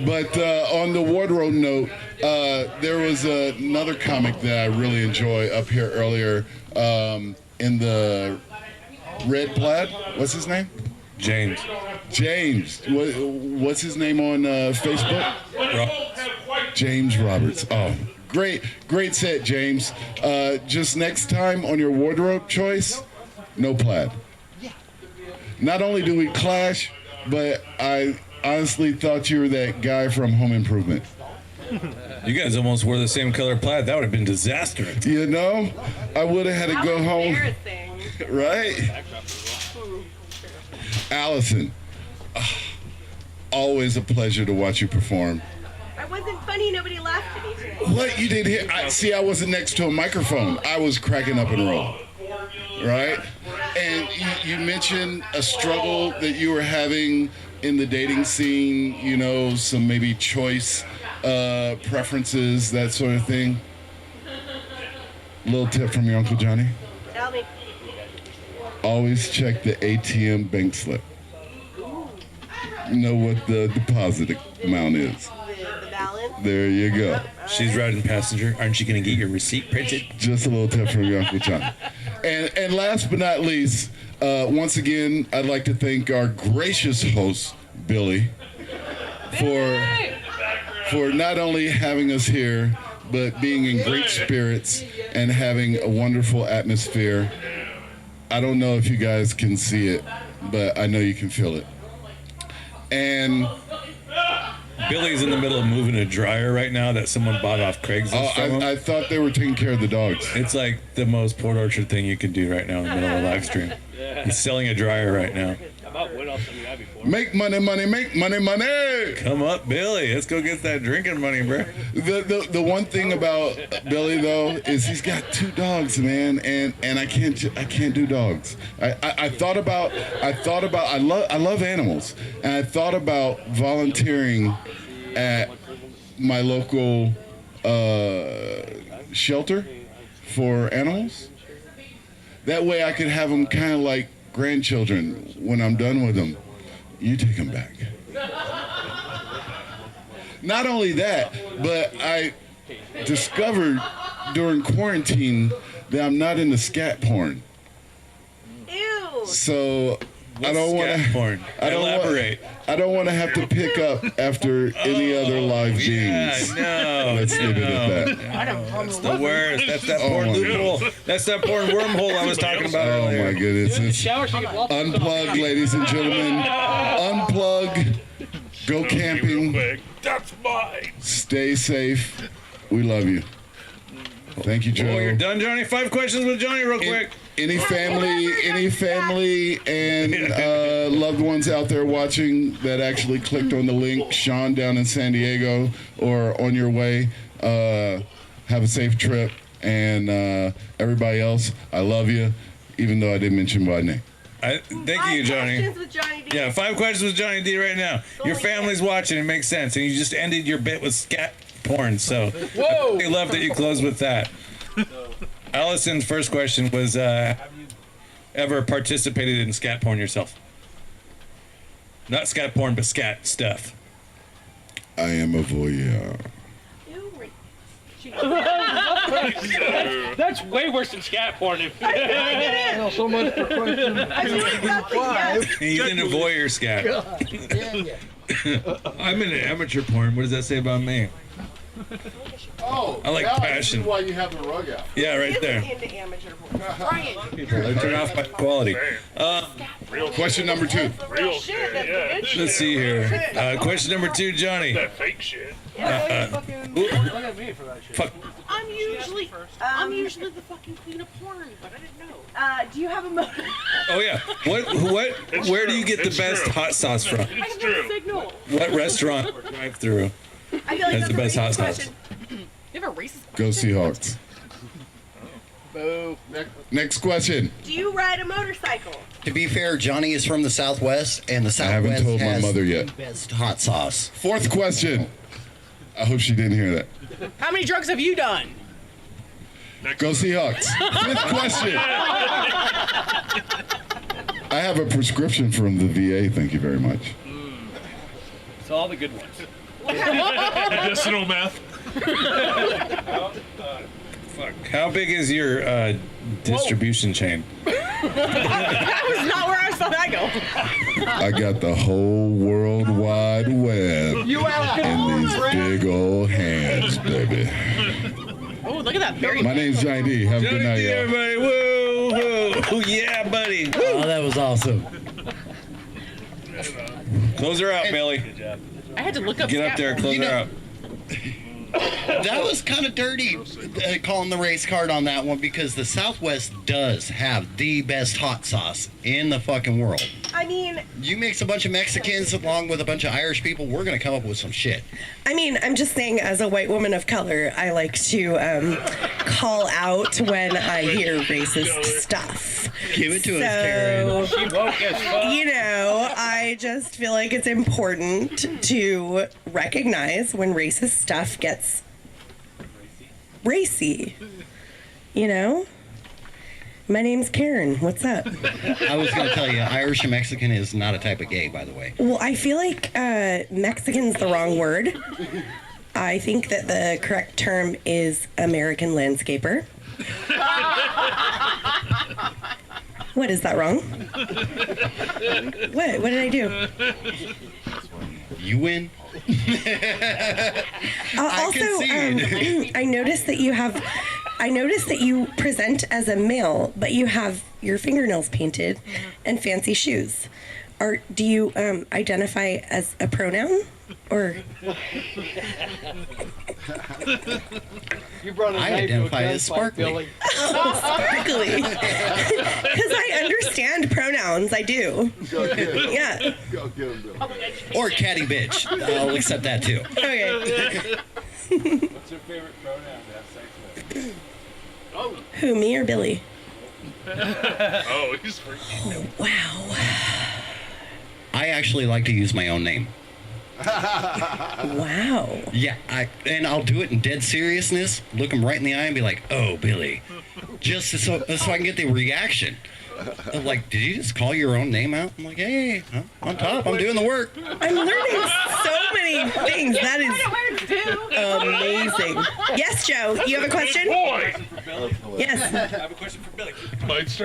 But on the wardrobe note, there was another comic that I really enjoy up here earlier in the red plaid. What's his name? James. What's his name on Facebook? James Roberts. Oh, great set, James. Just next time on your wardrobe choice, no plaid. Not only do we clash, but I honestly thought you were that guy from Home Improvement. You guys almost wore the same color plaid. That would have been disastrous. You know, I would have had to go home. Right? Allison, always a pleasure to watch you perform. I wasn't funny. Nobody laughed at me today. What you did here? I wasn't next to a microphone. I was cracking up and rolling. Right? And you mentioned a struggle that you were having in the dating scene. You know, some maybe choice preferences, that sort of thing. Little tip from your Uncle Johnny. Tell me. Always check the ATM bank slip. Know what the deposit amount is. The balance. There you go. She's riding passenger. Aren't you going to get your receipt printed? Just a little tip from your Uncle John. And last but not least, once again, I'd like to thank our gracious host, Billy, for not only having us here, but being in great spirits and having a wonderful atmosphere. I don't know if you guys can see it, but I know you can feel it. And Billy's in the middle of moving a dryer right now that someone bought off Craigslist from him. I thought they were taking care of the dogs. It's like the most Port Orchard thing you can do right now in the middle of a live stream. He's selling a dryer right now. Make money, make money. Come up, Billy. Let's go get that drinking money, bro. The one thing about Billy though is he's got 2 dogs, man, and I can't do dogs. I love animals, and I thought about volunteering at my local shelter for animals. That way I could have them kind of like grandchildren. When I'm done with them, you take them back. Not only that, but I discovered during quarantine that I'm not into scat porn. Ew. So I don't want to. Elaborate. I don't want to have to pick up after any other live beings. No. Let's leave it at that. That's the worst. That's that porn loophole. That's that porn wormhole I was talking about earlier. Oh my goodness. Unplug, ladies and gentlemen. Unplug. Go camping. That's mine. Stay safe. We love you. Thank you, Joe. Oh, you're done, Johnny? 5 questions with Johnny real quick. Any family and loved ones out there watching that actually clicked on the link, Sean down in San Diego or on your way, have a safe trip. And everybody else, I love you, even though I didn't mention my name. Thank you, Johnny. 5 questions with Johnny D. Yeah, 5 questions with Johnny D right now. Your family's watching. It makes sense. And you just ended your bit with scat porn. So I love that you closed with that. Allison's first question was, have you ever participated in scat porn yourself? Not scat porn, but scat stuff. I am a voyeur. That's way worse than scat porn. Well, so much for question. He's into voyeur scat. I'm into amateur porn. What does that say about me? Oh, I like now passion. I see why you have the rug out. Yeah, right there. Into amateur porn. Brian. I turn off my quality. Question number 2. Real shit, yeah. Let's see here. Question number 2, Johnny. That fake shit. Look at me for that shit. Fuck. I'm usually the fucking queen of porn, but I didn't know. Do you have a motor? Oh yeah. Where do you get the best hot sauce from? It's true. Signal. What restaurant or drive-through I feel like has the best hot sauce? You have a racist Go Seahawks. Boo. Next question. Do you ride a motorcycle? To be fair, Johnny is from the Southwest, and the I haven't Southwest told my has mother yet. the best hot sauce. 4th question. I hope she didn't hear that. How many drugs have you done? Go Seahawks. 5th question. I have a prescription from the VA. Thank you very much. It's all the good ones. Medicinal meth. Fuck. How big is your distribution chain? That was not where I saw that go. I got the whole World Wide Web You out in these big old hands, baby. Oh, look at that berry. My name's Johnny D. Have a good night, y'all. Everybody, woo, woo, yeah, buddy. Woo. Oh, that was awesome. Close her out, Billy. I had to look up. Get up there, close her out. That was kind of dirty calling the race card on that one because the Southwest does have the best hot sauce in the fucking world. I mean, You mix a bunch of Mexicans along with a bunch of Irish people, we're going to come up with some shit. I mean, I'm just saying, as a white woman of color, I like to call out when I hear racist stuff. Give it to us, Karen. She woke as fuck. You know, I just feel like it's important to recognize when racist stuff gets racy. You know? My name's Karen. What's up? I was going to tell you, Irish and Mexican is not a type of gay, by the way. Well, I feel like Mexican's the wrong word. I think that the correct term is American landscaper. What, is that wrong? What did I do? You win. Also, I noticed that you present as a male, but you have your fingernails painted and fancy shoes. Do you identify as a pronoun, or? I identify as sparkly. Oh, sparkly. Because I understand pronouns. I do. Go get him. Yeah. Go get him, Bill. Or catty bitch. I'll accept that too. Okay. What's your favorite pronoun to have sex with? Who, me or Billy? Oh, he's freaking. Wow. I actually like to use my own name. Wow. Yeah, and I'll do it in dead seriousness, look them right in the eye and be like, "Oh, Billy," just so I can get the reaction. I'm like, did you just call your own name out? I'm like, hey, on top, I'm doing the work. I'm learning so many things. That is amazing. Yes, Joe, you have a question? Yes. I have a question for Billy.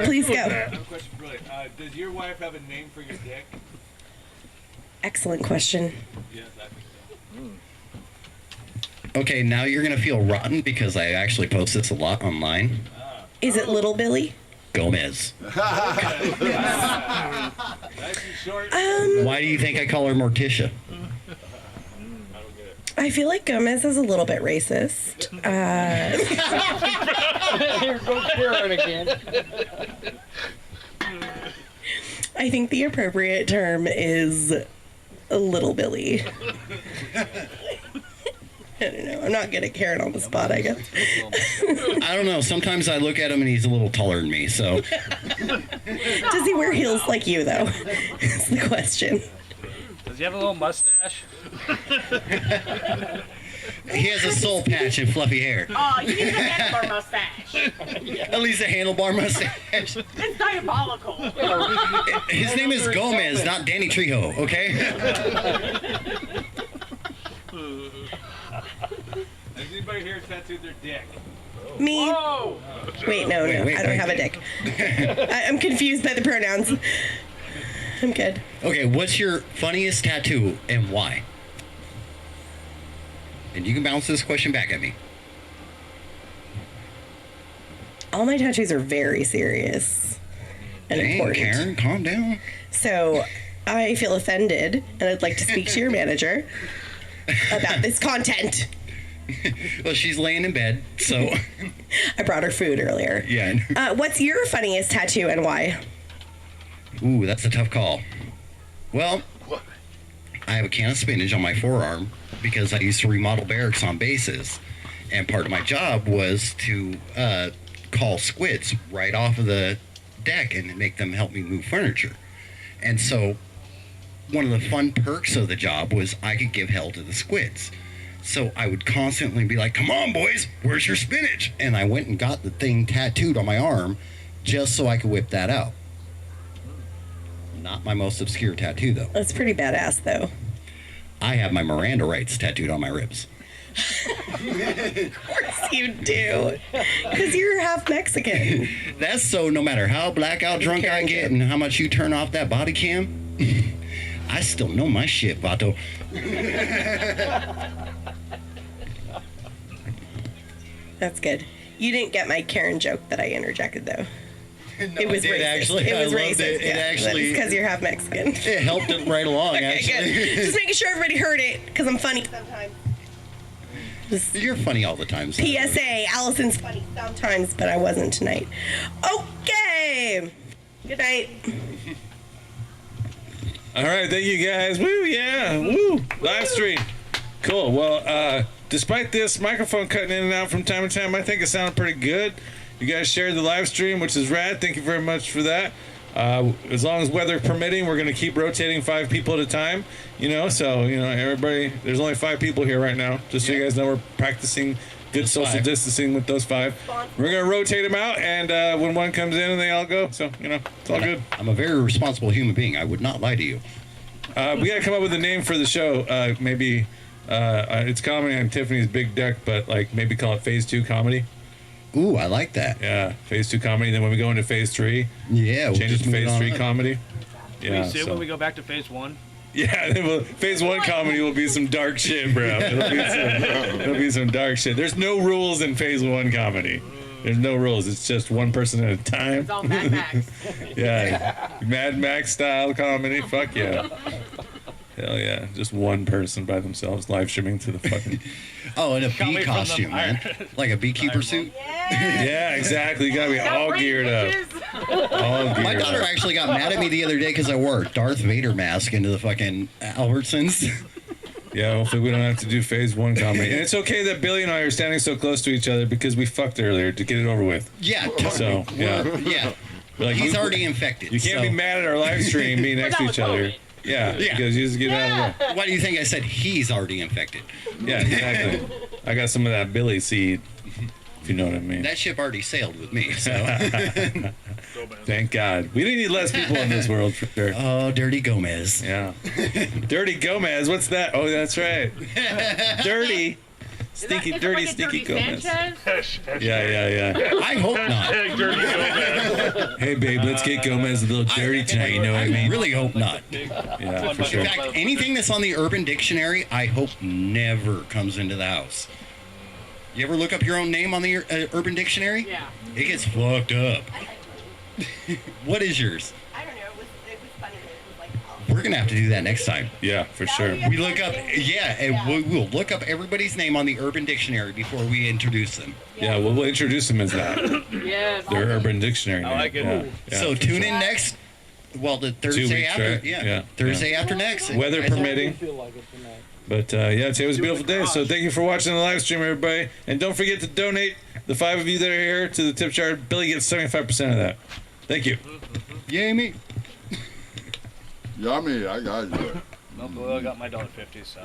Please go. I have a question for Billy. Does your wife have a name for your dick? Excellent question. Yes, I think so. Okay, now you're gonna feel rotten because I actually post this a lot online. Is it Little Billy? Gomez. Nice and short. Why do you think I call her Morticia? I feel like Gomez is a little bit racist. Here goes Karen again. I think the appropriate term is Little Billy. I don't know. I'm not good at Karen on the spot, I guess. I don't know. Sometimes I look at him and he's a little taller than me, so. Does he wear heels like you, though? That's the question. Does he have a little mustache? He has a soul patch and fluffy hair. Oh, you need a handlebar mustache. At least a handlebar mustache. It's diabolical. His name is Gomez, not Danny Trejo, okay? Has anybody here tattooed their dick? Me? Wait, no, I don't have a dick. I'm confused by the pronouns. I'm good. Okay, what's your funniest tattoo and why? And you can bounce this question back at me. All my tattoos are very serious and Dang, important. Karen, calm down. So I feel offended, and I'd like to speak to your manager about this content. Well, she's laying in bed, so. I brought her food earlier. Yeah. What's your funniest tattoo and why? Ooh, that's a tough call. Well, I have a can of spinach on my forearm because I used to remodel barracks on bases. And part of my job was to call squids right off of the deck and make them help me move furniture. And so one of the fun perks of the job was I could give hell to the squids. So I would constantly be like, come on, boys, where's your spinach? And I went and got the thing tattooed on my arm just so I could whip that out. Not my most obscure tattoo, though. That's pretty badass, though. I have my Miranda rights tattooed on my ribs. Of course you do. Because you're half Mexican. That's so no matter how blackout drunk I get and how much you turn off that body cam, I still know my shit, Vato. That's good. You didn't get my Karen joke that I interjected, though. No, it was I did, racist. actually. It was I racist. loved it. It actually- because you're half Mexican. It helped it right along, actually. Good. Just making sure everybody heard it, because I'm funny sometimes. You're funny all the time. So. PSA, Allison's funny sometimes, but I wasn't tonight. Okay. Good night. All right, thank you guys. Woo, yeah, woo. Live stream. Cool. Well, despite this microphone cutting in and out from time to time, I think it sounded pretty good. You guys shared the live stream, which is rad. Thank you very much for that. As long as weather permitting, we're going to keep rotating 5 people at a time. So everybody. There's only 5 people here right now. Just so you guys know, we're practicing good social distancing with those 5. We're going to rotate them out, and when one comes in, and they all go. So it's all good. I'm a very responsible human being. I would not lie to you. We got to come up with a name for the show. Maybe it's comedy on Tiffany's Big Deck, but maybe call it Phase 2 Comedy. Ooh, I like that. Yeah, Phase 2 Comedy. Then when we go into Phase 3, yeah, change it to Phase 3 Comedy. Yeah. We see when we go back to Phase 1. Yeah, Phase 1 Comedy will be some dark shit, bro. It'll be some dark shit. There's no rules in Phase 1 Comedy. There's no rules. It's just one person at a time. It's all Mad Max. Yeah, Mad Max style comedy. Fuck yeah. Hell yeah. Just one person by themselves live streaming to the fucking... Oh, in a bee costume, man. Like a beekeeper suit? Yeah, exactly. You gotta be all geared up. All geared My daughter up. actually got mad at me the other day because I wore a Darth Vader mask into the fucking Albertsons. Yeah, hopefully we don't have to do Phase 1 Comedy. And it's okay that Billy and I are standing so close to each other because we fucked earlier to get it over with. Yeah, So, yeah. Yeah. We're He's already infected. You can't be mad at our live stream being next to each other. Yeah, because you just get out of the way. Why do you think I said he's already infected? Yeah, exactly. I got some of that Billy seed, if you know what I mean. That ship already sailed with me, so. Thank God. We need less people in this world for sure. Oh, Dirty Gomez. Yeah. Dirty Gomez, what's that? Oh, that's right. Dirty. Stinky, dirty, stinky Gomez. Yeah. I hope not. Hey, babe, let's get Gomez a little dirty tonight, you know what I mean? I really hope not. Yeah, for sure. In fact, anything that's on the Urban Dictionary, I hope never comes into the house. You ever look up your own name on the Urban Dictionary? Yeah. It gets fucked up. What is yours? I don't know. It was funny. It was like, We're going to have to do that next time. Yeah, for sure. We look up, and we'll look up everybody's name on the Urban Dictionary before we introduce them. Yeah, we'll introduce them as that. Yes. Their Urban Dictionary name. I like it. Yeah, So for tune sure. in next, the 2 Thursday weeks, after. right? Yeah, Thursday after next. Weather permitting. But today was a beautiful day. So thank you for watching the live stream, everybody. And don't forget to donate. The 5 of you that are here to the tip jar, Billy gets 75% of that. Thank you. Yay me. Yummy, I got you. No, Blue, I got my $1.50, so.